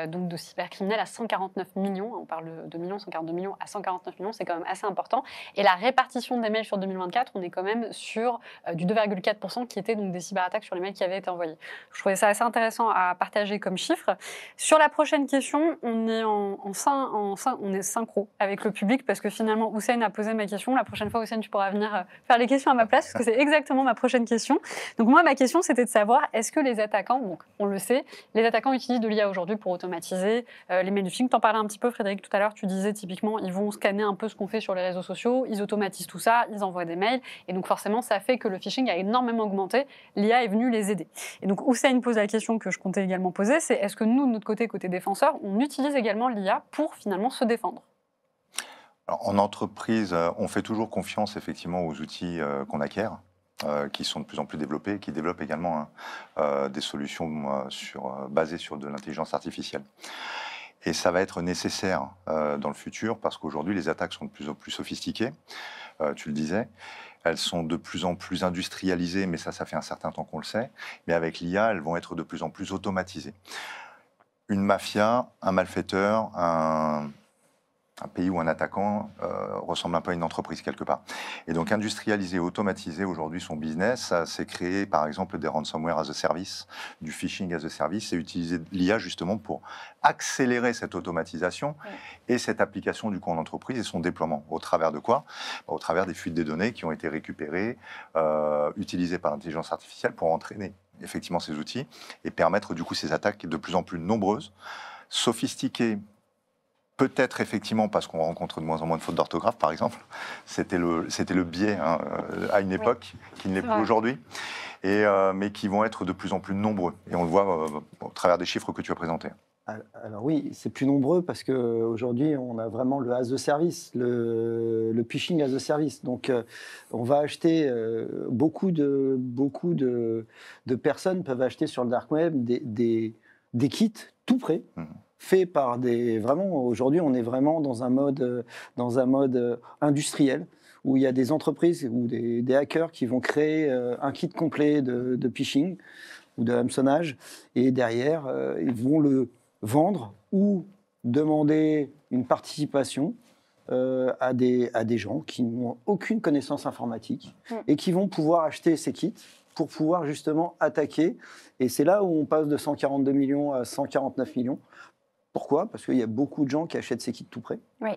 donc de cybercriminels à 149 millions. On parle de millions, 142 millions à 149 millions, c'est quand même assez important. Et la répartition des mails sur 2024, on est quand même sur du 2,4% qui étaient donc des cyberattaques sur les mails qui avaient été envoyés. Je trouvais ça assez intéressant à partager comme chiffre. Sur la prochaine question, on est on est synchro avec le public parce que finalement, Hussein a posé ma question. La prochaine fois, Hussein, tu pourras venir faire les questions à ma place, parce que c'est exactement ma prochaine question. Donc moi, ma question, c'était de savoir, est-ce que les attaquants, donc on le sait, les attaquants utilisent de l'IA aujourd'hui pour automatiser les mails du phishing. T'en parlais un petit peu, Frédéric, tout à l'heure, tu disais typiquement, ils vont scanner un peu ce qu'on fait sur les réseaux sociaux, ils automatisent tout ça, ils envoient des mails, et donc forcément, ça fait que le phishing a énormément augmenté. L'IA est venue les aider. Et donc Hussein pose la question que je comptais également poser, c'est est-ce que nous, de notre côté défenseurs, on utilise également l'IA pour finalement se défendre? Alors, en entreprise, on fait toujours confiance effectivement aux outils qu'on acquiert, qui sont de plus en plus développés, qui développent également des solutions basées sur de l'intelligence artificielle. Et ça va être nécessaire dans le futur parce qu'aujourd'hui, les attaques sont de plus en plus sophistiquées, tu le disais. Elles sont de plus en plus industrialisées, mais ça fait un certain temps qu'on le sait. Mais avec l'IA, elles vont être de plus en plus automatisées. Une mafia, un malfaiteur, un pays ou un attaquant ressemble un peu à une entreprise quelque part. Et donc industrialiser, automatiser aujourd'hui son business, c'est créer par exemple des ransomware as a service, du phishing as a service, et utiliser l'IA justement pour accélérer cette automatisation et cette application du coup en entreprise et son déploiement. Au travers de quoi? Au travers des fuites des données qui ont été récupérées, utilisées par l'intelligence artificielle pour entraîner effectivement ces outils et permettre du coup ces attaques de plus en plus nombreuses, sophistiquées. Peut-être effectivement parce qu'on rencontre de moins en moins de fautes d'orthographe, par exemple. C'était le biais à une époque, qui ne l'est plus aujourd'hui, mais qui vont être de plus en plus nombreux. Et on le voit au travers des chiffres que tu as présentés. Alors oui, c'est plus nombreux parce qu'aujourd'hui, on a vraiment le as a service, le phishing as a service. Donc, on va acheter, beaucoup de personnes peuvent acheter sur le dark web des kits tout prêts. Fait par aujourd'hui, on est vraiment dans un mode industriel où il y a des entreprises ou des hackers qui vont créer un kit complet de phishing ou de hameçonnage et derrière, ils vont le vendre ou demander une participation à des gens qui n'ont aucune connaissance informatique et qui vont pouvoir acheter ces kits pour pouvoir justement attaquer. Et c'est là où on passe de 142 millions à 149 millions. Pourquoi? Parce qu'il y a beaucoup de gens qui achètent ces kits tout prêts. Oui.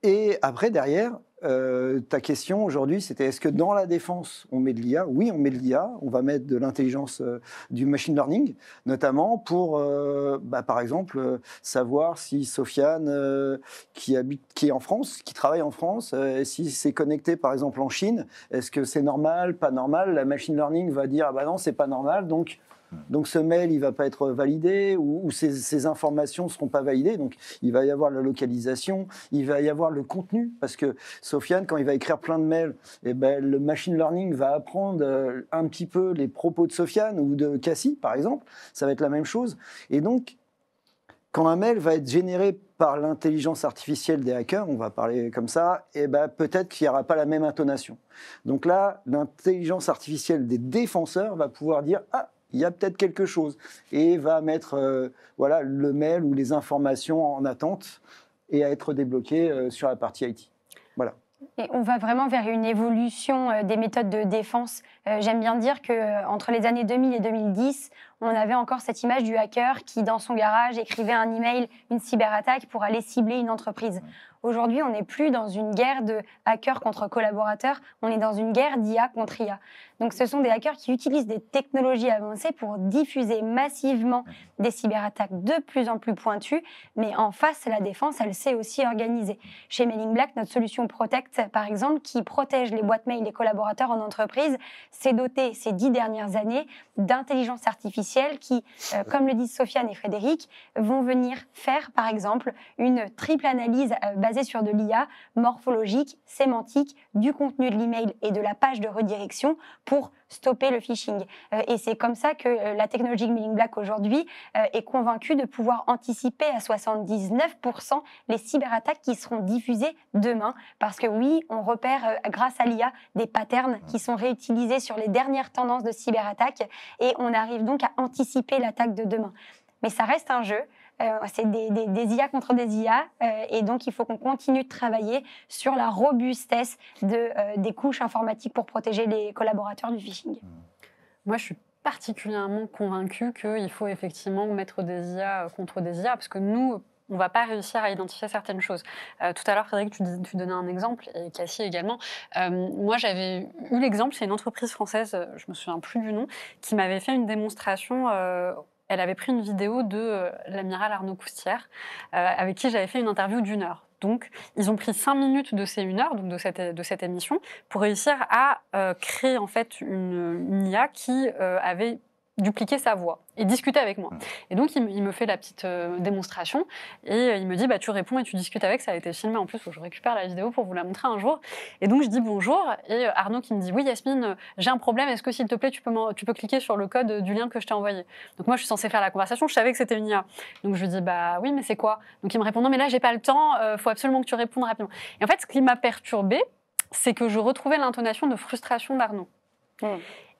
Et après, derrière, ta question aujourd'hui, c'était est-ce que dans la défense, on met de l'IA? Oui, on met de l'IA. On va mettre de l'intelligence, du machine learning, notamment pour, par exemple, savoir si Sofiane, qui est en France, qui travaille en France, si c'est connecté, par exemple, en Chine, est-ce que c'est normal, pas normal? La machine learning va dire, ah bah non, c'est pas normal, donc ce mail, il ne va pas être validé ou ces informations ne seront pas validées. Donc il va y avoir la localisation, il va y avoir le contenu. Parce que Sofiane, quand il va écrire plein de mails, le machine learning va apprendre un petit peu les propos de Sofiane ou de Cassie, par exemple. Ça va être la même chose. Et donc, quand un mail va être généré par l'intelligence artificielle des hackers, on va parler comme ça, peut-être qu'il n'y aura pas la même intonation. Donc là, l'intelligence artificielle des défenseurs va pouvoir dire « Ah, il y a peut-être quelque chose, et va mettre voilà, le mail ou les informations en attente et à être débloqué sur la partie IT. Voilà. Et on va vraiment vers une évolution des méthodes de défense. J'aime bien dire qu'entre les années 2000 et 2010, on avait encore cette image du hacker qui, dans son garage, écrivait un email, une cyberattaque pour aller cibler une entreprise. Aujourd'hui, on n'est plus dans une guerre de hackers contre collaborateurs, on est dans une guerre d'IA contre IA. Donc ce sont des hackers qui utilisent des technologies avancées pour diffuser massivement des cyberattaques de plus en plus pointues, mais en face, la défense, elle s'est aussi organisée. Chez Mailing Black, notre solution Protect, par exemple, qui protège les boîtes mail des collaborateurs en entreprise, s'est dotée ces 10 dernières années d'intelligence artificielle qui, comme le disent Sofiane et Frédéric, vont venir faire, par exemple, une triple analyse basée sur de l'IA morphologique, sémantique, du contenu de l'email et de la page de redirection pour stopper le phishing. Et c'est comme ça que la technologie Mailing Black aujourd'hui est convaincue de pouvoir anticiper à 79% les cyberattaques qui seront diffusées demain. Parce que oui, on repère grâce à l'IA des patterns qui sont réutilisés sur les dernières tendances de cyberattaques et on arrive donc à anticiper l'attaque de demain. Mais ça reste un jeu. C'est des IA contre des IA et donc il faut qu'on continue de travailler sur la robustesse des couches informatiques pour protéger les collaborateurs du phishing. Moi, je suis particulièrement convaincue qu'il faut effectivement mettre des IA contre des IA parce que nous, on ne va pas réussir à identifier certaines choses. Tout à l'heure, Frédéric, tu donnais un exemple, et Cassie également. Moi, j'avais eu l'exemple, c'est une entreprise française, je ne me souviens plus du nom, qui m'avait fait une démonstration. Elle avait pris une vidéo de l'amiral Arnaud Coustière, avec qui j'avais fait une interview d'1 heure. Donc, ils ont pris 5 minutes de ces 1 heure, donc de cette émission, pour réussir à créer en fait une IA qui avait dupliqué sa voix et discuter avec moi. Et donc, il me fait la petite démonstration et il me dit, tu réponds et tu discutes avec, ça a été filmé en plus, faut que je récupère la vidéo pour vous la montrer un jour. Et donc, je dis bonjour et Arnaud qui me dit, oui Yasmine, j'ai un problème, est-ce que s'il te plaît, tu peux cliquer sur le code du lien que je t'ai envoyé. Donc moi, je suis censée faire la conversation, je savais que c'était une IA. Donc je lui dis, oui, mais c'est quoi? Donc il me répond, non, mais là, j'ai pas le temps, faut absolument que tu répondes rapidement. Et en fait, ce qui m'a perturbée, c'est que je retrouvais l'intonation de frustration d'Arnaud.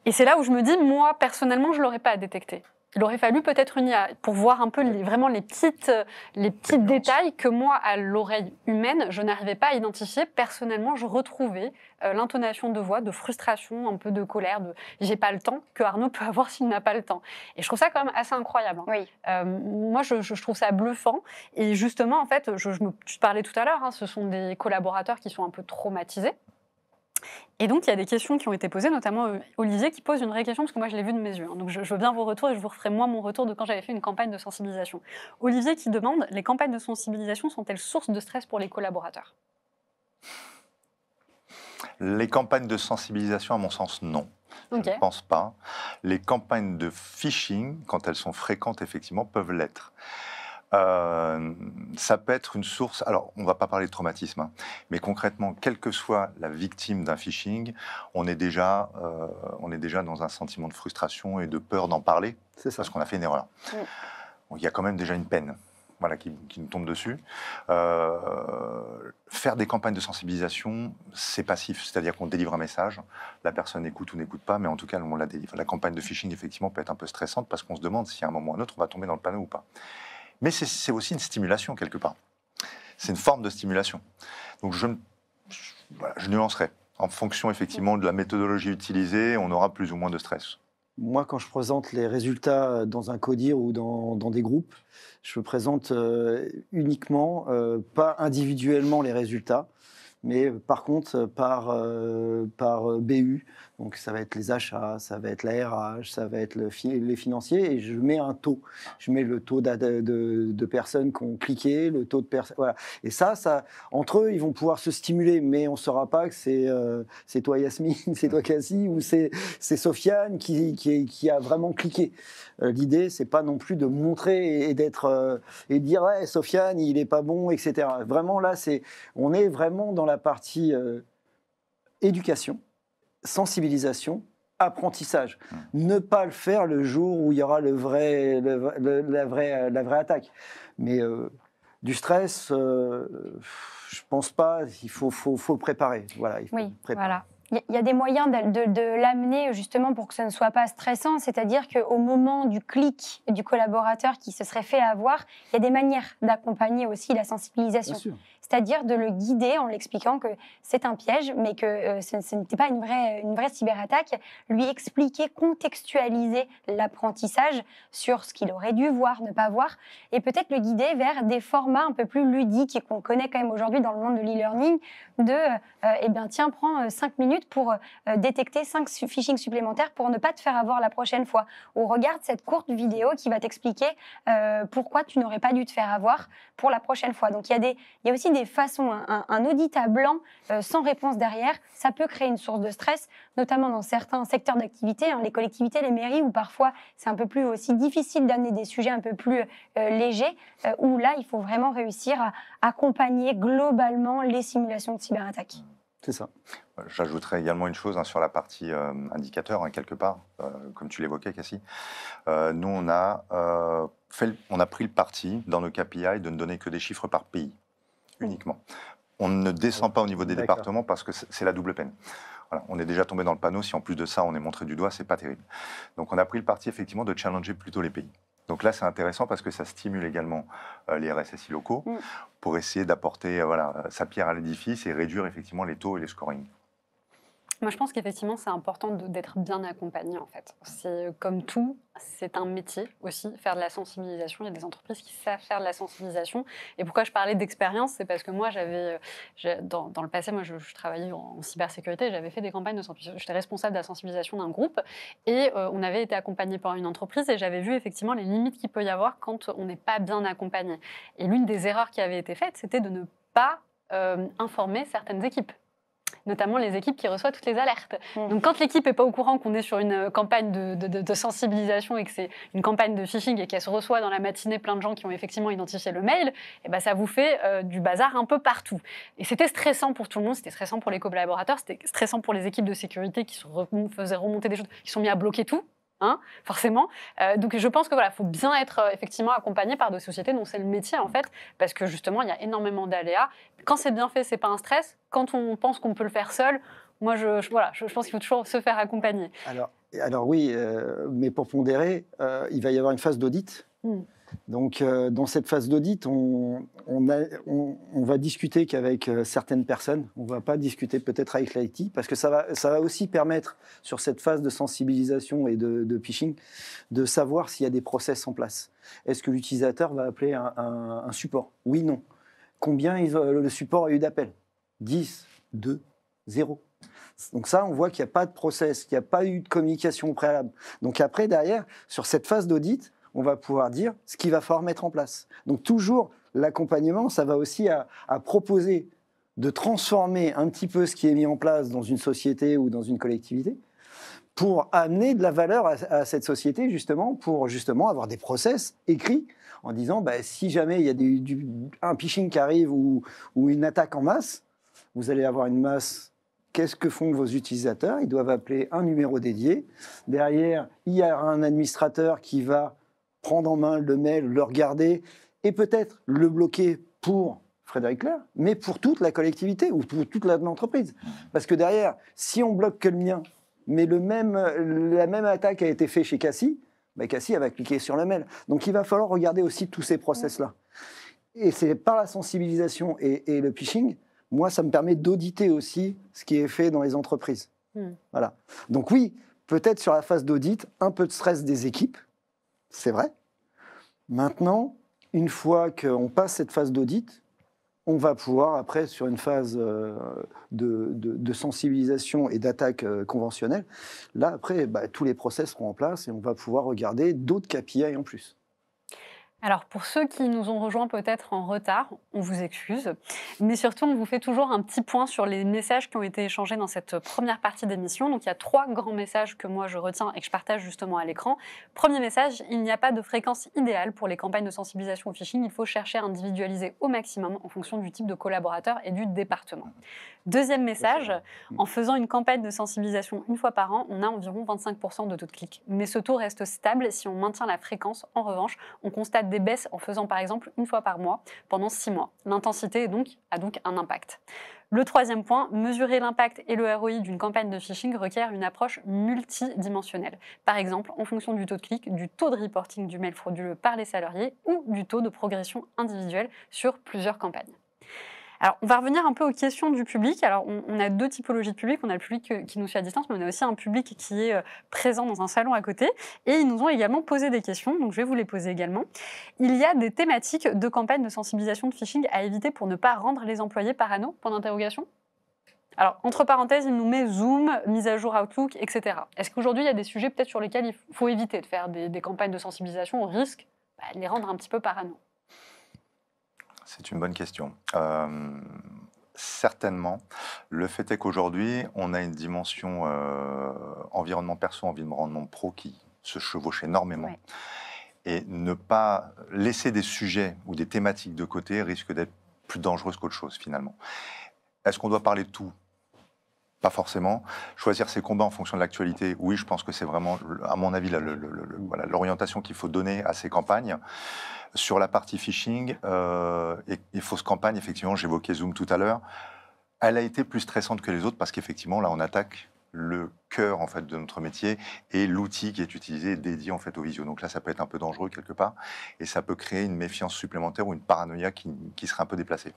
Et c'est là où je me dis, moi, personnellement, je ne l'aurais pas détecté. Il aurait fallu peut-être une IA pour voir un peu vraiment les petits détails que moi, à l'oreille humaine, je n'arrivais pas à identifier. Personnellement, je retrouvais l'intonation de voix, de frustration, un peu de colère, de « j'ai pas le temps » que Arnaud peut avoir s'il n'a pas le temps. Et je trouve ça quand même assez incroyable. Oui. Moi, je trouve ça bluffant. Et justement, en fait, je parlais tout à l'heure, ce sont des collaborateurs qui sont un peu traumatisés. Et donc, il y a des questions qui ont été posées, notamment Olivier qui pose une vraie question, parce que moi, je l'ai vu de mes yeux. Donc, je veux bien vos retours et je vous referai moi mon retour de quand j'avais fait une campagne de sensibilisation. Olivier qui demande, les campagnes de sensibilisation sont-elles source de stress pour les collaborateurs? Les campagnes de sensibilisation, à mon sens, non. Je ne pense pas. Les campagnes de phishing, quand elles sont fréquentes, effectivement, peuvent l'être. Ça peut être une source, alors on ne va pas parler de traumatisme, mais concrètement, quelle que soit la victime d'un phishing, on est déjà dans un sentiment de frustration et de peur d'en parler, parce qu'on a fait une erreur. Donc, il y a quand même déjà une peine qui nous tombe dessus. Faire des campagnes de sensibilisation, c'est passif, c'est-à-dire qu'on délivre un message, la personne écoute ou n'écoute pas, mais en tout cas, on la délivre. La campagne de phishing, effectivement, peut être un peu stressante parce qu'on se demande si à un moment ou à un autre, on va tomber dans le panneau ou pas. Mais c'est aussi une stimulation, quelque part. C'est une forme de stimulation. Donc, je nuancerai. En fonction, effectivement, de la méthodologie utilisée, on aura plus ou moins de stress. Moi, quand je présente les résultats dans un CODIR ou dans des groupes, je présente uniquement, pas individuellement les résultats, mais par contre par BU. Donc ça va être les achats, ça va être la RH, ça va être les financiers, et je mets un taux. Je mets le taux de personnes qui ont cliqué, le taux de personnes... Voilà. Et ça, entre eux, ils vont pouvoir se stimuler, mais on ne saura pas que c'est toi Yasmine, c'est toi Cassie, ou c'est Sofiane qui a vraiment cliqué. L'idée, c'est pas non plus de montrer et d'être et de dire ouais, Sofiane, il est pas bon, etc. Vraiment là, on est vraiment dans la partie éducation, sensibilisation, apprentissage. Ne pas le faire le jour où il y aura la vraie attaque. Mais du stress, je pense pas. Il faut le préparer. Voilà, il faut le préparer. Voilà. Il y a des moyens de l'amener justement pour que ce ne soit pas stressant, c'est-à-dire qu'au moment du clic du collaborateur qui se serait fait avoir, il y a des manières d'accompagner aussi la sensibilisation. Bien sûr. C'est-à-dire de le guider en l'expliquant que c'est un piège, mais que ce n'était pas une vraie cyberattaque. Lui expliquer, contextualiser l'apprentissage sur ce qu'il aurait dû voir, ne pas voir, et peut-être le guider vers des formats un peu plus ludiques et qu'on connaît quand même aujourd'hui dans le monde de l'e-learning, eh bien tiens, prends 5 minutes pour détecter 5 phishing supplémentaires pour ne pas te faire avoir la prochaine fois. Ou regarde cette courte vidéo qui va t'expliquer pourquoi tu n'aurais pas dû te faire avoir pour la prochaine fois. Donc il y a aussi des façons, un audit à blanc sans réponse derrière, ça peut créer une source de stress, notamment dans certains secteurs d'activité, les collectivités, les mairies, où parfois c'est un peu plus aussi difficile d'amener des sujets un peu plus légers, où là il faut vraiment réussir à accompagner globalement les simulations de cyberattaques. C'est ça. J'ajouterais également une chose sur la partie indicateur, quelque part, comme tu l'évoquais, Cassie. Nous, on a pris le parti dans nos KPI de ne donner que des chiffres par pays, uniquement. On ne descend pas au niveau des départements parce que c'est la double peine. Voilà, on est déjà tombé dans le panneau. Si en plus de ça, on est montré du doigt, c'est pas terrible. Donc, on a pris le parti effectivement de challenger plutôt les pays. Donc là, c'est intéressant parce que ça stimule également les RSSI locaux pour essayer d'apporter sa pierre à l'édifice et réduire effectivement les taux et les scorings. Moi, je pense qu'effectivement, c'est important d'être bien accompagné, en fait. C'est comme tout, c'est un métier aussi, faire de la sensibilisation. Il y a des entreprises qui savent faire de la sensibilisation. Et pourquoi je parlais d'expérience, c'est parce que moi, dans le passé, moi, je travaillais en cybersécurité, j'avais fait des campagnes de sensibilisation. J'étais responsable de la sensibilisation d'un groupe et on avait été accompagné par une entreprise et j'avais vu effectivement les limites qu'il peut y avoir quand on n'est pas bien accompagné. Et l'une des erreurs qui avait été faite, c'était de ne pas informer certaines équipes, notamment les équipes qui reçoivent toutes les alertes. Donc quand l'équipe n'est pas au courant qu'on est sur une campagne de sensibilisation et que c'est une campagne de phishing et qu'elle se reçoit dans la matinée plein de gens qui ont effectivement identifié le mail, et ben ça vous fait du bazar un peu partout. Et c'était stressant pour tout le monde, c'était stressant pour les collaborateurs, c'était stressant pour les équipes de sécurité qui faisaient remonter des choses, qui sont mis à bloquer tout. Forcément. Donc je pense que voilà, faut bien être effectivement accompagné par des sociétés dont c'est le métier en fait, parce que justement il y a énormément d'aléas. Quand c'est bien fait, c'est pas un stress. Quand on pense qu'on peut le faire seul, moi je pense qu'il faut toujours se faire accompagner. Alors oui, mais pour pondérer, il va y avoir une phase d'audit. Donc, dans cette phase d'audit, on va discuter qu'avec certaines personnes. On ne va pas discuter peut-être avec l'IT, parce que ça va aussi permettre, sur cette phase de sensibilisation et de phishing, de savoir s'il y a des process en place. Est-ce que l'utilisateur va appeler un support? Oui, non. Combien le support a eu d'appels? 10, 2, 0. Donc ça, on voit qu'il n'y a pas de process, qu'il n'y a pas eu de communication préalable. Donc après, derrière, sur cette phase d'audit, on va pouvoir dire ce qu'il va falloir mettre en place. Donc toujours, l'accompagnement, ça va aussi à proposer de transformer un petit peu ce qui est mis en place dans une société ou dans une collectivité pour amener de la valeur à cette société, justement, pour justement avoir des process écrits en disant si jamais il y a un phishing qui arrive ou une attaque en masse, vous allez avoir une masse. Qu'est-ce que font vos utilisateurs? Ils doivent appeler un numéro dédié. Derrière, il y a un administrateur qui va prendre en main le mail, le regarder et peut-être le bloquer pour Frédéric Clair, mais pour toute la collectivité ou pour toute l'entreprise. Parce que derrière, si on bloque que le mien, mais la même attaque a été faite chez Cassie, Cassie elle va cliquer sur le mail. Donc il va falloir regarder aussi tous ces process-là. Et c'est par la sensibilisation et le phishing, moi ça me permet d'auditer aussi ce qui est fait dans les entreprises. Voilà. Donc oui, peut-être sur la phase d'audit, un peu de stress des équipes, c'est vrai. Maintenant, une fois qu'on passe cette phase d'audit, on va pouvoir, après, sur une phase de sensibilisation et d'attaque conventionnelle, là, après, tous les process seront en place et on va pouvoir regarder d'autres KPI en plus. Alors, pour ceux qui nous ont rejoints peut-être en retard, on vous excuse, mais surtout, on vous fait toujours un petit point sur les messages qui ont été échangés dans cette première partie d'émission. Donc, il y a 3 grands messages que moi, je retiens et que je partage justement à l'écran. Premier message, il n'y a pas de fréquence idéale pour les campagnes de sensibilisation au phishing. Il faut chercher à individualiser au maximum en fonction du type de collaborateur et du département. Deuxième message, en faisant une campagne de sensibilisation une fois par an, on a environ 25% de taux de clic. Mais ce taux reste stable si on maintient la fréquence. En revanche, on constate des baisses en faisant par exemple une fois par mois pendant 6 mois. L'intensité a donc un impact. Le troisième point, mesurer l'impact et le ROI d'une campagne de phishing requiert une approche multidimensionnelle. Par exemple, en fonction du taux de clic, du taux de reporting du mail frauduleux par les salariés ou du taux de progression individuelle sur plusieurs campagnes. Alors, on va revenir un peu aux questions du public. Alors, on a 2 typologies de public. On a le public qui nous suit à distance, mais on a aussi un public qui est présent dans un salon à côté. Et ils nous ont également posé des questions, donc je vais vous les poser également. Il y a des thématiques de campagne de sensibilisation de phishing à éviter pour ne pas rendre les employés parano ? Point d'interrogation. Alors, entre parenthèses, il nous met Zoom, mise à jour Outlook, etc. Est-ce qu'aujourd'hui, il y a des sujets peut-être sur lesquels il faut éviter de faire des campagnes de sensibilisation au risque de les rendre un petit peu parano ? C'est une bonne question. Certainement. Le fait est qu'aujourd'hui, on a une dimension environnement perso, environnement pro qui se chevauche énormément. Ouais. Et ne pas laisser des sujets ou des thématiques de côté risque d'être plus dangereuse qu'autre chose, finalement. Est-ce qu'on doit parler de tout ? Pas forcément. Choisir ses combats en fonction de l'actualité, oui, je pense que c'est vraiment, à mon avis, l'orientation qu'il faut donner à ces campagnes. Sur la partie phishing et fausse campagne, effectivement, j'évoquais Zoom tout à l'heure, elle a été plus stressante que les autres parce qu'effectivement, là, on attaque le cœur en fait, de notre métier et l'outil qui est utilisé dédié en fait, au visio. Donc là, ça peut être un peu dangereux quelque part et ça peut créer une méfiance supplémentaire ou une paranoïa qui serait un peu déplacée.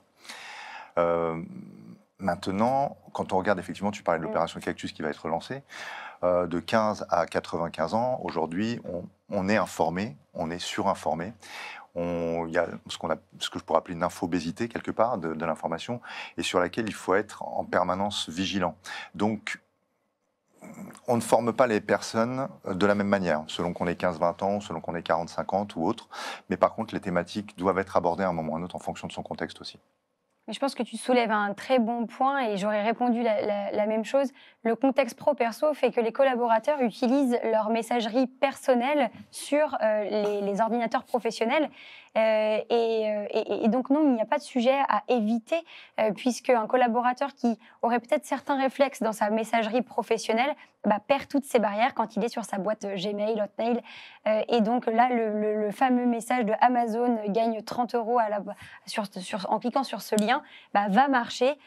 Maintenant, quand on regarde, effectivement, tu parlais de l'opération Cactus qui va être lancée, de 15 à 95 ans, aujourd'hui, on est informé, on est surinformé. Il y a ce que je pourrais appeler une infobésité, quelque part, de l'information, et sur laquelle il faut être en permanence vigilant. Donc, on ne forme pas les personnes de la même manière, selon qu'on ait 15-20 ans, selon qu'on ait 40-50 ou autre. Mais par contre, les thématiques doivent être abordées à un moment ou à un autre en fonction de son contexte aussi. Mais je pense que tu soulèves un très bon point et j'aurais répondu la même chose. Le contexte pro-perso fait que les collaborateurs utilisent leur messagerie personnelle sur les ordinateurs professionnels. Et donc non, il n'y a pas de sujet à éviter puisque un collaborateur qui aurait peut-être certains réflexes dans sa messagerie professionnelle perd toutes ses barrières quand il est sur sa boîte Gmail, Hotmail. Et donc là, le fameux message de Amazon gagne 30 € en cliquant sur ce lien va marcher.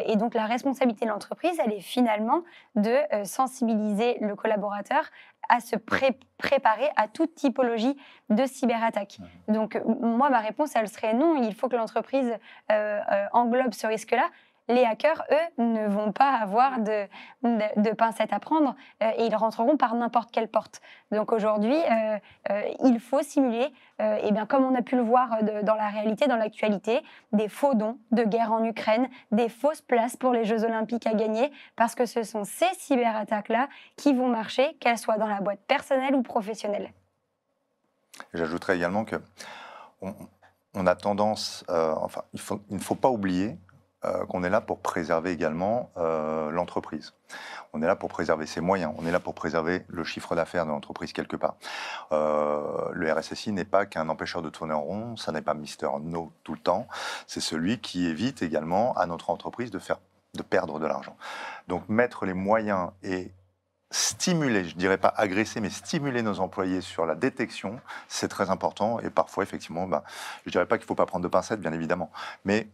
Et donc la responsabilité de l'entreprise, elle est finalement de sensibiliser le collaborateur à se préparer à toute typologie de cyberattaque. Donc moi, ma réponse, elle serait non, il faut que l'entreprise englobe ce risque-là. Les hackers, eux, ne vont pas avoir de pincettes à prendre et ils rentreront par n'importe quelle porte. Donc aujourd'hui, il faut simuler, comme on a pu le voir dans la réalité, dans l'actualité, des faux dons de guerre en Ukraine, des fausses places pour les Jeux Olympiques à gagner, parce que ce sont ces cyberattaques-là qui vont marcher, qu'elles soient dans la boîte personnelle ou professionnelle. J'ajouterais également que on a tendance, il ne faut pas oublier qu'on est là pour préserver également l'entreprise. On est là pour préserver ses moyens, on est là pour préserver le chiffre d'affaires de l'entreprise quelque part. Le RSSI n'est pas qu'un empêcheur de tourner en rond, ça n'est pas Mister No tout le temps, c'est celui qui évite également à notre entreprise de perdre de l'argent. Donc mettre les moyens et stimuler, je ne dirais pas agresser, mais stimuler nos employés sur la détection, c'est très important et parfois effectivement, je ne dirais pas qu'il ne faut pas prendre de pincettes, bien évidemment, mais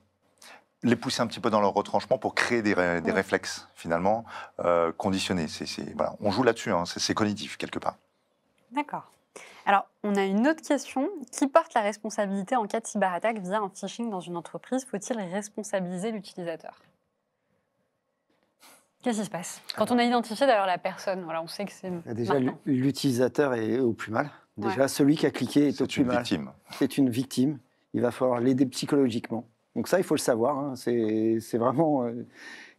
les pousser un petit peu dans leur retranchement pour créer des réflexes, finalement, conditionnés. Voilà, on joue là-dessus, c'est cognitif, quelque part. D'accord. Alors, on a une autre question. Qui porte la responsabilité en cas de cyberattaque via un phishing dans une entreprise ? Faut-il responsabiliser l'utilisateur ? Qu'est-ce qui se passe ? Quand on a identifié d'ailleurs la personne, voilà, on sait que c'est déjà, l'utilisateur est au plus mal. Déjà, celui qui a cliqué est au plus mal. C'est une victime. Il va falloir l'aider psychologiquement. Donc ça, il faut le savoir. C'est vraiment...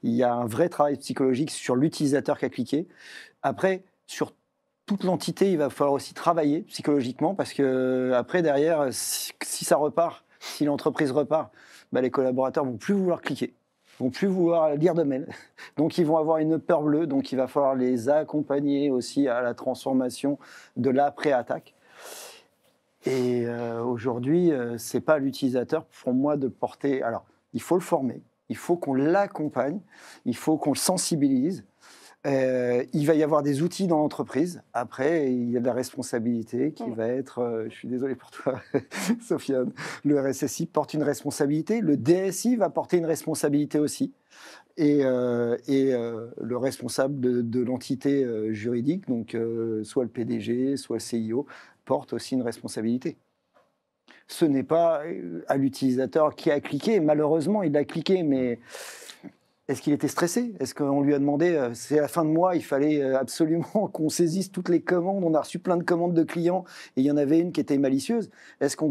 il y a un vrai travail psychologique sur l'utilisateur qui a cliqué. Après, sur toute l'entité, il va falloir aussi travailler psychologiquement parce que après, derrière, si ça repart, si l'entreprise repart, les collaborateurs vont plus vouloir cliquer, vont plus vouloir lire de mails. Donc, ils vont avoir une peur bleue. Donc, il va falloir les accompagner aussi à la transformation de l'après-attaque. Et aujourd'hui, ce n'est pas à l'utilisateur, pour moi, de porter... Alors, il faut le former, il faut qu'on l'accompagne, il faut qu'on le sensibilise. Il va y avoir des outils dans l'entreprise. Après, il y a de la responsabilité qui va être, je suis désolé pour toi, Sofiane, le RSSI porte une responsabilité, le DSI va porter une responsabilité aussi. Et le responsable de l'entité juridique, donc soit le PDG, soit le CIO, porte aussi une responsabilité. Ce n'est pas à l'utilisateur qui a cliqué. Malheureusement, il a cliqué, mais est-ce qu'il était stressé? Est-ce qu'on lui a demandé, c'est la fin de mois, il fallait absolument qu'on saisisse toutes les commandes, on a reçu plein de commandes de clients et il y en avait une qui était malicieuse. Est-ce qu'on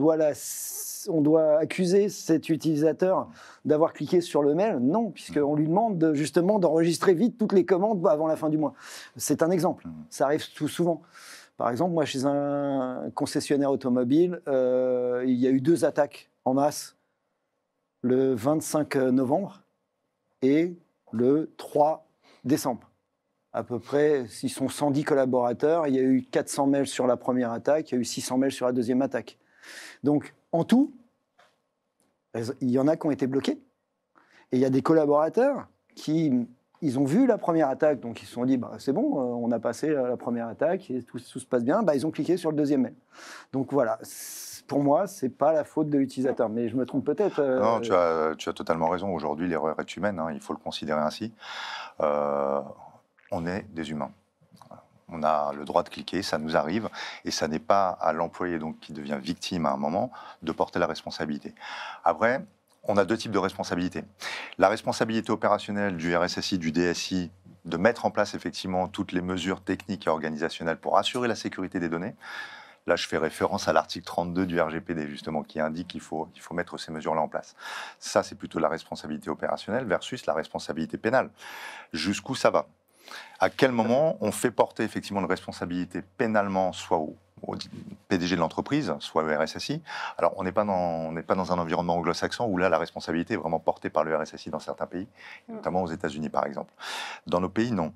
doit accuser cet utilisateur d'avoir cliqué sur le mail? Non, puisqu'on lui demande justement d'enregistrer vite toutes les commandes avant la fin du mois. C'est un exemple, ça arrive tout souvent. Par exemple, moi, chez un concessionnaire automobile, il y a eu 2 attaques en masse le 25 novembre et le 3 décembre. À peu près, ils sont 110 collaborateurs, il y a eu 400 mails sur la première attaque, il y a eu 600 mails sur la deuxième attaque. Donc, en tout, il y en a qui ont été bloqués. Et il y a des collaborateurs qui... Ils ont vu la première attaque, donc ils se sont dit c'est bon, on a passé la première attaque et tout se passe bien. Ils ont cliqué sur le deuxième mail. Donc voilà, pour moi, c'est pas la faute de l'utilisateur, mais je me trompe peut-être. Non, tu as totalement raison. Aujourd'hui, l'erreur est humaine, il faut le considérer ainsi. On est des humains. On a le droit de cliquer, ça nous arrive, et ça n'est pas à l'employé donc qui devient victime à un moment de porter la responsabilité. Après, on a 2 types de responsabilités. La responsabilité opérationnelle du RSSI, du DSI, de mettre en place effectivement toutes les mesures techniques et organisationnelles pour assurer la sécurité des données. Là, je fais référence à l'article 32 du RGPD, justement, qui indique qu'il faut mettre ces mesures-là en place. Ça, c'est plutôt la responsabilité opérationnelle versus la responsabilité pénale. Jusqu'où ça va? À quel moment on fait porter effectivement une responsabilité pénalement, soit au PDG de l'entreprise, soit au RSSI. Alors, on n'est pas dans un environnement anglo-saxon où là, la responsabilité est vraiment portée par le RSSI dans certains pays, notamment aux États-Unis, par exemple. Dans nos pays, non.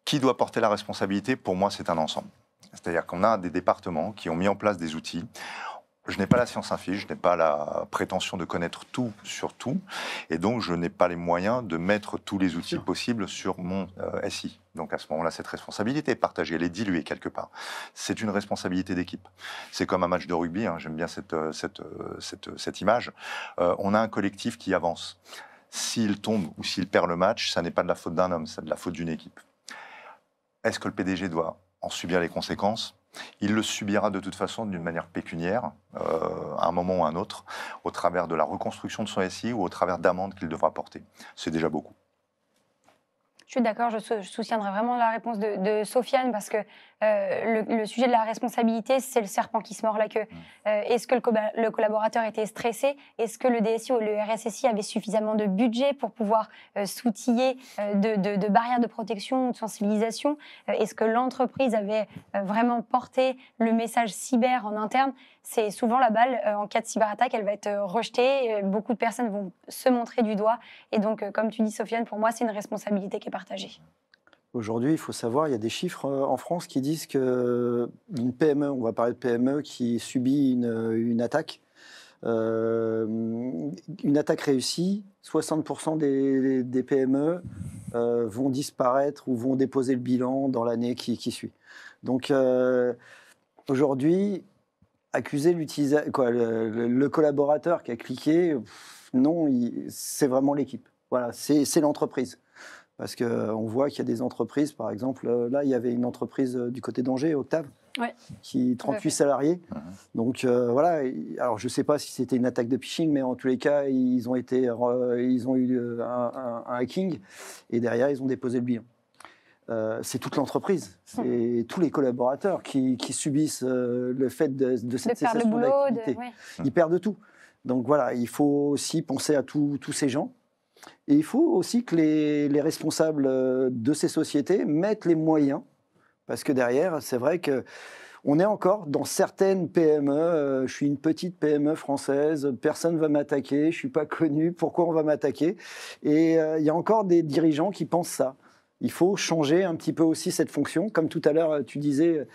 Qui doit porter la responsabilité? Pour moi, c'est un ensemble. C'est-à-dire qu'on a des départements qui ont mis en place des outils. Je n'ai pas la science infuse, je n'ai pas la prétention de connaître tout sur tout, et donc je n'ai pas les moyens de mettre tous les outils possibles sur mon SI. Donc à ce moment-là, cette responsabilité est partagée, elle est diluée quelque part. C'est une responsabilité d'équipe. C'est comme un match de rugby, j'aime bien cette image. On a un collectif qui avance. S'il tombe ou s'il perd le match, ça n'est pas de la faute d'un homme, c'est de la faute d'une équipe. Est-ce que le PDG doit en subir les conséquences? Il le subira de toute façon d'une manière pécuniaire, à un moment ou à un autre, au travers de la reconstruction de son SI ou au travers d'amendes qu'il devra porter. C'est déjà beaucoup. Je suis d'accord, je soutiendrai vraiment la réponse de Sofiane parce que le sujet de la responsabilité, c'est le serpent qui se mord la queue. Est-ce que le collaborateur était stressé? Est-ce que le DSI ou le RSSI avait suffisamment de budget pour pouvoir s'outiller de barrières de protection ou de sensibilisation? Est-ce que l'entreprise avait vraiment porté le message cyber en interne? C'est souvent la balle, en cas de cyberattaque, elle va être rejetée. Beaucoup de personnes vont se montrer du doigt. Et donc, comme tu dis, Sofiane, pour moi, c'est une responsabilité qui est partagée. Aujourd'hui, il faut savoir, il y a des chiffres en France qui disent qu'une PME, on va parler de PME, qui subit une attaque, réussie, 60% des PME vont disparaître ou vont déposer le bilan dans l'année qui suit. Donc, aujourd'hui, accuser le collaborateur qui a cliqué, non, c'est vraiment l'équipe. Voilà, c'est l'entreprise. Parce qu'on voit qu'il y a des entreprises, par exemple, là, il y avait une entreprise du côté d'Angers, Octave, qui 38 salariés. Donc voilà, alors je ne sais pas si c'était une attaque de phishing, mais en tous les cas, ils ont eu un hacking, et derrière, ils ont déposé le bilan. C'est toute l'entreprise, c'est tous les collaborateurs qui subissent le fait de cette cessation d'activité. Ils perdent tout. Donc voilà, il faut aussi penser à tous ces gens. Et il faut aussi que les responsables de ces sociétés mettent les moyens, parce que derrière, c'est vrai qu'on est encore dans certaines PME, je suis une petite PME française, personne ne va m'attaquer, je ne suis pas connu, pourquoi on va m'attaquer? Et il y a encore des dirigeants qui pensent ça. Il faut changer un petit peu aussi cette fonction. Comme tout à l'heure, tu disais,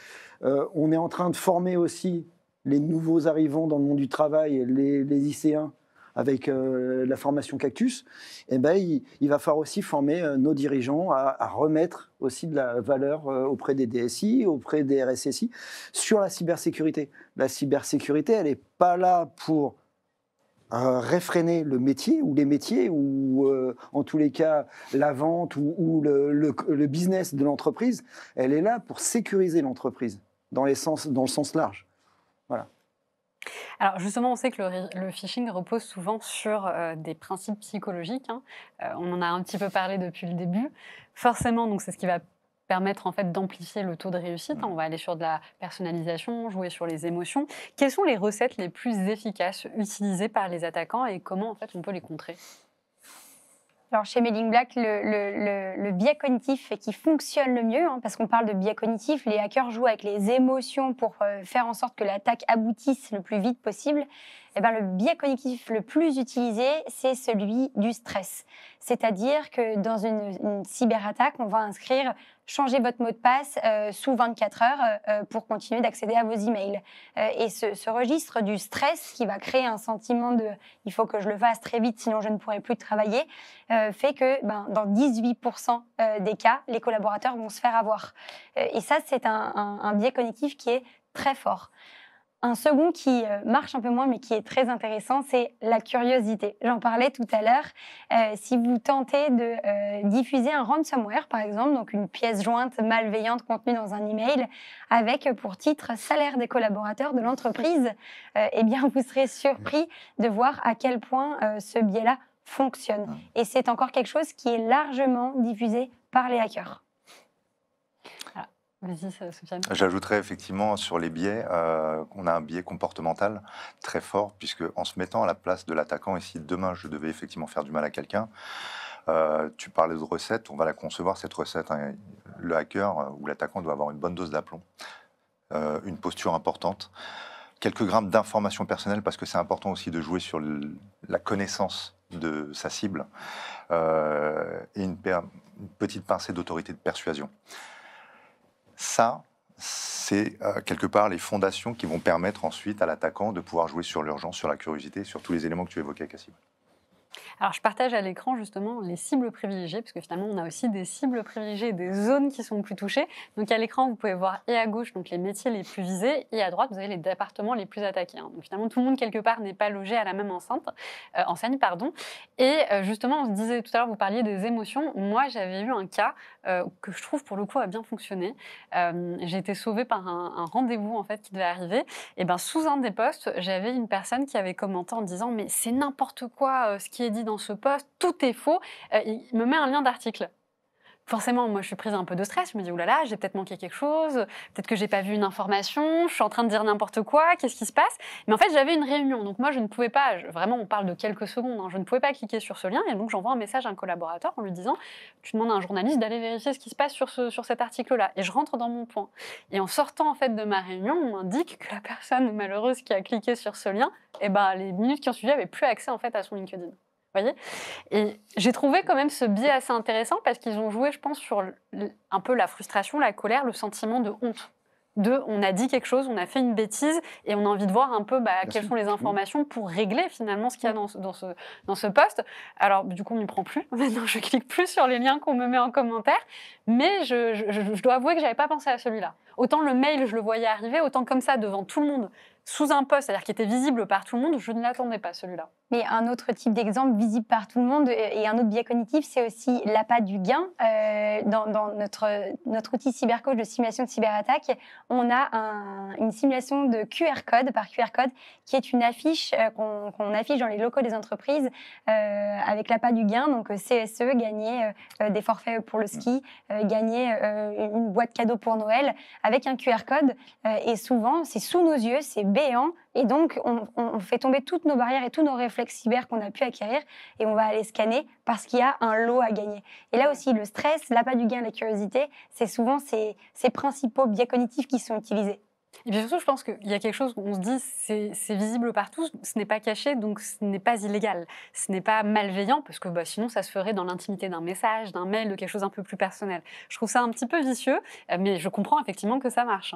on est en train de former aussi les nouveaux arrivants dans le monde du travail, les lycéens, avec la formation Cactus, eh ben, il va falloir aussi former nos dirigeants à remettre aussi de la valeur auprès des DSI, auprès des RSSI, sur la cybersécurité. La cybersécurité, elle n'est pas là pour réfréner le métier ou les métiers ou en tous les cas la vente ou le business de l'entreprise. Elle est là pour sécuriser l'entreprise dans le sens large. Voilà. Alors justement, on sait que le phishing repose souvent sur des principes psychologiques. On en a un petit peu parlé depuis le début. Forcément, donc c'est ce qui va permettre en fait d'amplifier le taux de réussite. On va aller sur de la personnalisation, jouer sur les émotions. Quelles sont les recettes les plus efficaces utilisées par les attaquants et comment en fait on peut les contrer? Alors chez Mailing Black, le biais cognitif qui fonctionne le mieux, parce qu'on parle de biais cognitif, les hackers jouent avec les émotions pour faire en sorte que l'attaque aboutisse le plus vite possible. Eh ben, le biais cognitif le plus utilisé, c'est celui du stress. C'est-à-dire que dans une cyberattaque, on va inscrire « Changez votre mot de passe sous 24 heures pour continuer d'accéder à vos emails ». Et ce registre du stress qui va créer un sentiment de « il faut que je le fasse très vite, sinon je ne pourrai plus travailler », fait que dans 18% des cas, les collaborateurs vont se faire avoir. Et ça, c'est un biais cognitif qui est très fort. Un second qui marche un peu moins, mais qui est très intéressant, c'est la curiosité. J'en parlais tout à l'heure. Si vous tentez de diffuser un ransomware, par exemple, donc une pièce jointe malveillante contenue dans un email, avec pour titre « Salaire des collaborateurs de l'entreprise », eh bien, vous serez surpris de voir à quel point ce biais-là fonctionne. Et c'est encore quelque chose qui est largement diffusé par les hackers. Vas-y, Sofiane. J'ajouterais effectivement sur les biais, on a un biais comportemental très fort, puisque en se mettant à la place de l'attaquant, et si demain je devais effectivement faire du mal à quelqu'un, tu parlais de recette, on va la concevoir cette recette. Le hacker ou l'attaquant doit avoir une bonne dose d'aplomb, une posture importante, quelques grammes d'informations personnelles, parce que c'est important aussi de jouer sur la connaissance de sa cible, et une petite pincée d'autorité de persuasion. Ça, c'est quelque part les fondations qui vont permettre ensuite à l'attaquant de pouvoir jouer sur l'urgence, sur la curiosité, sur tous les éléments que tu évoquais, Cassim. Alors, je partage à l'écran justement les cibles privilégiées, parce que finalement, on a aussi des cibles privilégiées, des zones qui sont plus touchées. Donc, à l'écran, vous pouvez voir et à gauche donc les métiers les plus visés, et à droite, vous avez les départements les plus attaqués. Donc, finalement, tout le monde, quelque part, n'est pas logé à la même enseigne. Et justement, on se disait tout à l'heure, vous parliez des émotions. Moi, j'avais eu un cas que je trouve, pour le coup, a bien fonctionné. J'ai été sauvée par un rendez-vous, en fait, qui devait arriver. Et bien, sous un des posts, j'avais une personne qui avait commenté en disant « Mais c'est n'importe quoi ce qui est dit dans ce post, tout est faux ». Il me met un lien d'article. Forcément, moi, je suis prise un peu de stress. Je me dis, oulala, j'ai peut-être manqué quelque chose, peut-être que j'ai pas vu une information, je suis en train de dire n'importe quoi, qu'est-ce qui se passe? Mais en fait, j'avais une réunion, donc moi, je ne pouvais pas, vraiment, on parle de quelques secondes, je ne pouvais pas cliquer sur ce lien, et donc j'envoie un message à un collaborateur en lui disant, tu demandes à un journaliste d'aller vérifier ce qui se passe sur cet article-là. Et je rentre dans mon point. Et en sortant, en fait, de ma réunion, on m'indique que la personne malheureuse qui a cliqué sur ce lien, les minutes qui ont suivi n'avaient plus accès, en fait, à son LinkedIn. Voyez, et j'ai trouvé quand même ce biais assez intéressant parce qu'ils ont joué, je pense, sur un peu la frustration, la colère, le sentiment de honte. On a dit quelque chose, on a fait une bêtise et on a envie de voir un peu quelles sont les informations pour régler finalement ce qu'il y a dans ce post. Alors du coup, on n'y prend plus. Maintenant, je clique plus sur les liens qu'on me met en commentaire, mais je dois avouer que j'avais pas pensé à celui-là. Autant le mail, je le voyais arriver, autant comme ça devant tout le monde, sous un post, c'est-à-dire qui était visible par tout le monde, je ne l'attendais pas celui-là. Mais un autre type d'exemple visible par tout le monde et un autre biais cognitif, c'est aussi l'appât du gain. Dans notre outil cybercoach de simulation de cyberattaque, on a une simulation de QR code par QR code qui est une affiche qu'on affiche dans les locaux des entreprises avec l'appât du gain, donc CSE, gagner des forfaits pour le ski, gagner une boîte cadeau pour Noël avec un QR code. Et souvent, c'est sous nos yeux, c'est béant. Et donc, on fait tomber toutes nos barrières et tous nos réflexes cyber qu'on a pu acquérir et on va aller scanner parce qu'il y a un lot à gagner. Et là aussi, le stress, l'appât du gain, la curiosité, c'est souvent ces principaux biais cognitifs qui sont utilisés. Et puis surtout, je pense qu'il y a quelque chose où on se dit, c'est visible partout, ce n'est pas caché, donc ce n'est pas illégal. Ce n'est pas malveillant, parce que sinon, ça se ferait dans l'intimité d'un message, d'un mail, de quelque chose un peu plus personnel. Je trouve ça un petit peu vicieux, mais je comprends effectivement que ça marche.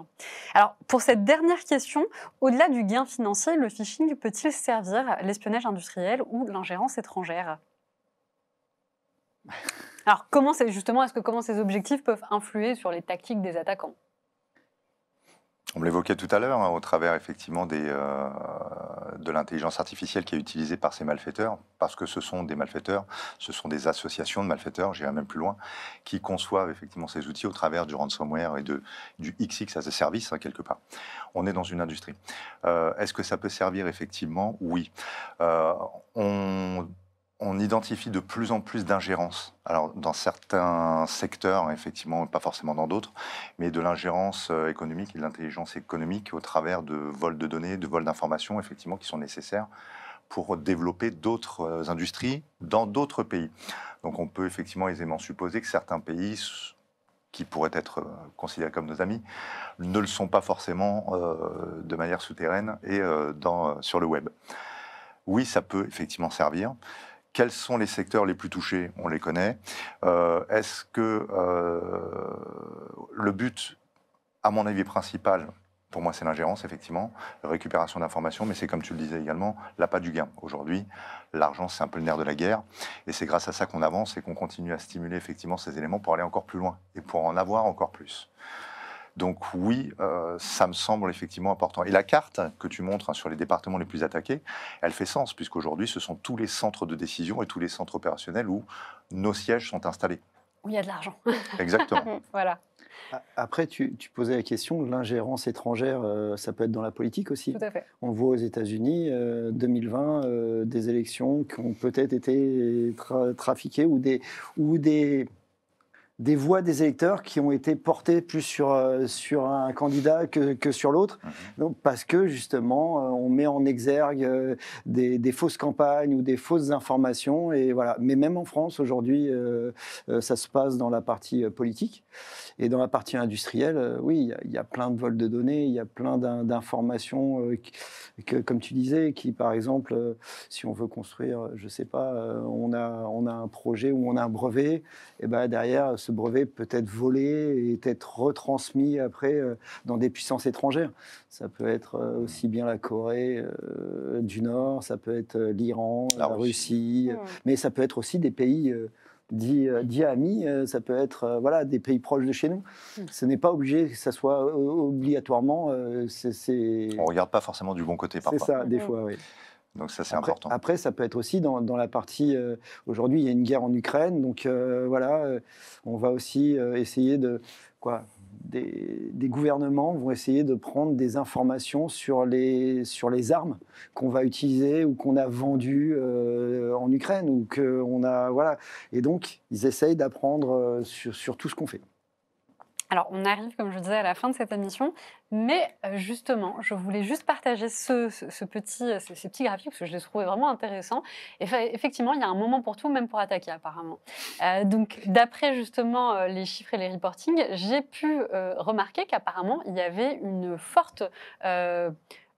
Alors, pour cette dernière question, au-delà du gain financier, le phishing peut-il servir l'espionnage industriel ou l'ingérence étrangère? Alors, comment ces objectifs peuvent influer sur les tactiques des attaquants? On l'évoquait tout à l'heure, au travers effectivement de l'intelligence artificielle qui est utilisée par ces malfaiteurs, parce que ce sont des malfaiteurs, ce sont des associations de malfaiteurs, j'irai même plus loin, qui conçoivent effectivement ces outils au travers du ransomware et du XX as a service, quelque part. On est dans une industrie. Est-ce que ça peut servir effectivement? Oui. On identifie de plus en plus d'ingérence. Alors, dans certains secteurs, effectivement, pas forcément dans d'autres, mais de l'ingérence économique et de l'intelligence économique au travers de vols de données, de vols d'informations, effectivement, qui sont nécessaires pour développer d'autres industries dans d'autres pays. Donc, on peut effectivement aisément supposer que certains pays qui pourraient être considérés comme nos amis, ne le sont pas forcément de manière souterraine et sur le web. Oui, ça peut effectivement servir. Quels sont les secteurs les plus touchés? On les connaît. Est-ce que le but, à mon avis principal, pour moi c'est l'ingérence, effectivement, la récupération d'informations, mais c'est comme tu le disais également, l'appât du gain. Aujourd'hui, l'argent c'est un peu le nerf de la guerre, et c'est grâce à ça qu'on avance et qu'on continue à stimuler effectivement ces éléments pour aller encore plus loin, et pour en avoir encore plus. Donc oui, ça me semble effectivement important. Et la carte que tu montres sur les départements les plus attaqués, elle fait sens, puisqu'aujourd'hui, ce sont tous les centres de décision et tous les centres opérationnels où nos sièges sont installés. Où il y a de l'argent. Exactement. Voilà. Après, tu posais la question de l'ingérence étrangère, ça peut être dans la politique aussi. Tout à fait. On voit aux États-Unis, 2020, des élections qui ont peut-être été trafiquées ou des voix des électeurs qui ont été portées plus sur un candidat que sur l'autre, donc parce que justement on met en exergue des fausses campagnes ou des fausses informations, et voilà. Mais même en France aujourd'hui, ça se passe dans la partie politique. Et dans la partie industrielle, oui, il y a plein de vols de données, il y a plein d'informations comme tu disais, qui par exemple, si on veut construire, je sais pas, on a un projet ou on a un brevet, et ben derrière ce brevet peut être volé et être retransmis après dans des puissances étrangères. Ça peut être aussi bien la Corée du Nord, ça peut être l'Iran, la Russie, mais ça peut être aussi des pays dits amis, ça peut être des pays proches de chez nous. Ce n'est pas obligé que ça soit obligatoirement. On ne regarde pas forcément du bon côté parfois. C'est ça, des fois, oui. Donc ça, c'est important. Après, ça peut être aussi dans la partie... aujourd'hui, il y a une guerre en Ukraine, donc on va aussi essayer de... Des gouvernements vont essayer de prendre des informations sur les armes qu'on va utiliser ou qu'on a vendues en Ukraine, ou qu'on a... Voilà. Et donc, ils essayent d'apprendre sur tout ce qu'on fait. Alors, on arrive, comme je disais, à la fin de cette émission, mais justement, je voulais juste partager ces petits graphiques, parce que je les trouvais vraiment intéressants. Et effectivement, il y a un moment pour tout, même pour attaquer, apparemment. Donc, d'après justement les chiffres et les reportings, j'ai pu remarquer qu'apparemment, il y avait une forte...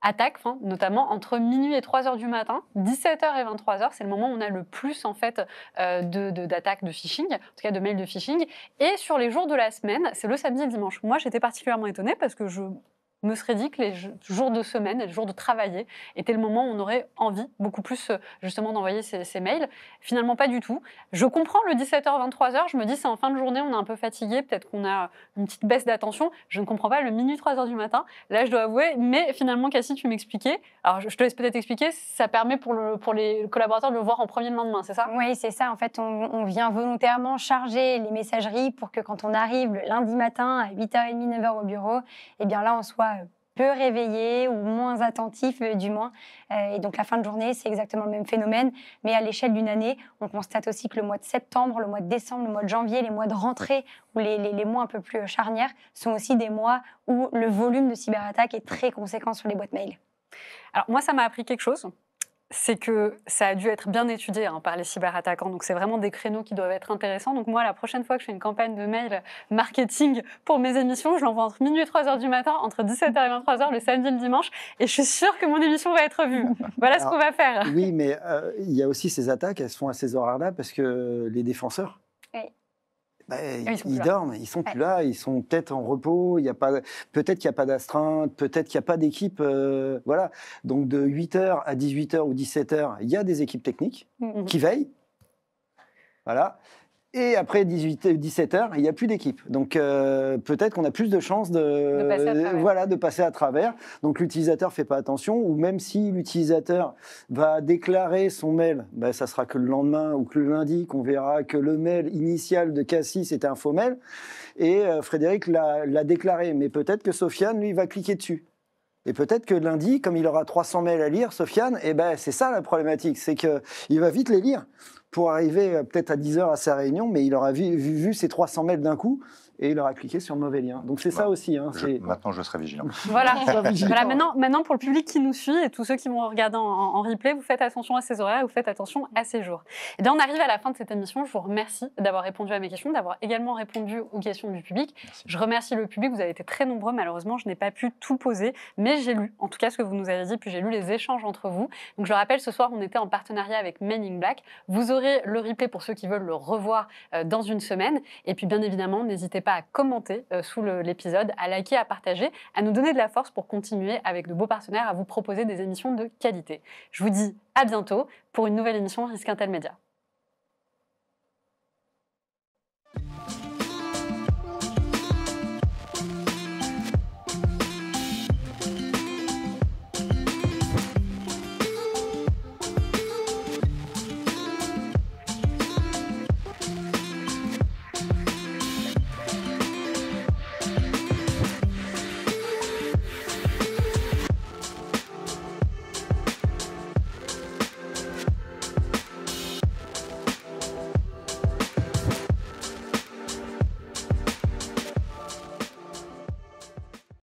attaque, notamment entre minuit et 3h du matin, 17h et 23h, c'est le moment où on a le plus en fait d'attaques de phishing, en tout cas de mails de phishing. Et sur les jours de la semaine, c'est le samedi et le dimanche. Moi, j'étais particulièrement étonnée parce que je me serais dit que les jours de semaine et les jours de travailler étaient le moment où on aurait envie beaucoup plus justement d'envoyer ces mails. Finalement, pas du tout. Je comprends le 17h-23h, je me dis c'est en fin de journée, on est un peu fatigué, peut-être qu'on a une petite baisse d'attention. Je ne comprends pas le minuit 3h du matin, là je dois avouer, mais finalement Cassie, tu m'expliquais. Alors je te laisse peut-être expliquer, ça permet pour les collaborateurs de le voir en premier le lendemain, c'est ça? Oui, c'est ça. En fait, on vient volontairement charger les messageries pour que quand on arrive le lundi matin à 8h30, 9h au bureau, eh bien là on soit peu réveillé ou moins attentif du moins. Et donc la fin de journée, c'est exactement le même phénomène. Mais à l'échelle d'une année, on constate aussi que le mois de septembre, le mois de décembre, le mois de janvier, les mois de rentrée ou les mois un peu plus charnières sont aussi des mois où le volume de cyberattaques est très conséquent sur les boîtes mail. Alors moi, ça m'a appris quelque chose. c'est que ça a dû être bien étudié par les cyberattaquants. Donc, c'est vraiment des créneaux qui doivent être intéressants. Donc, moi, la prochaine fois que je fais une campagne de mail marketing pour mes émissions, je l'envoie entre minuit et 3h du matin, entre 17h et 23h, le samedi et le dimanche. Et je suis sûre que mon émission va être vue. Voilà ce qu'on va faire. Oui, mais il y a aussi ces attaques, elles se font à ces horaires-là parce que les défenseurs, ils dorment, ils sont plus là, ils sont peut-être en repos, peut-être qu'il n'y a pas d'astreinte, peut-être qu'il n'y a pas d'équipe. Voilà. Donc de 8h à 18h ou 17h, il y a des équipes techniques qui veillent. Voilà. Et après 17h, il n'y a plus d'équipe. Donc peut-être qu'on a plus de chances de passer à travers. Donc l'utilisateur ne fait pas attention, ou même si l'utilisateur va déclarer son mail, ça sera que le lendemain ou que le lundi qu'on verra que le mail initial de Cassis était un faux mail. Et Frédéric l'a déclaré. Mais peut-être que Sofiane, lui, va cliquer dessus. Et peut-être que lundi, comme il aura 300 mails à lire, Sofiane, c'est ça la problématique, c'est qu'il va vite les lire pour arriver peut-être à 10h à sa réunion, mais il aura vu ces 300 mails d'un coup et il aura cliqué sur le mauvais lien. Donc c'est ça aussi. Maintenant, je serai vigilant. Voilà. Maintenant, pour le public qui nous suit et tous ceux qui vont regarder en replay, vous faites attention à ces horaires, vous faites attention à ces jours. Et bien, on arrive à la fin de cette émission. Je vous remercie d'avoir répondu à mes questions, d'avoir également répondu aux questions du public. Merci. Je remercie le public. Vous avez été très nombreux. Malheureusement, je n'ai pas pu tout poser, mais j'ai lu, en tout cas, ce que vous nous avez dit, puis j'ai lu les échanges entre vous. Donc, je rappelle, ce soir, on était en partenariat avec Men in Black. Vous aurez le replay pour ceux qui veulent le revoir dans une semaine. Et puis, bien évidemment, n'hésitez pas à commenter sous l'épisode, à liker, à partager, à nous donner de la force pour continuer avec de beaux partenaires à vous proposer des émissions de qualité. Je vous dis à bientôt pour une nouvelle émission Risque Intel Média.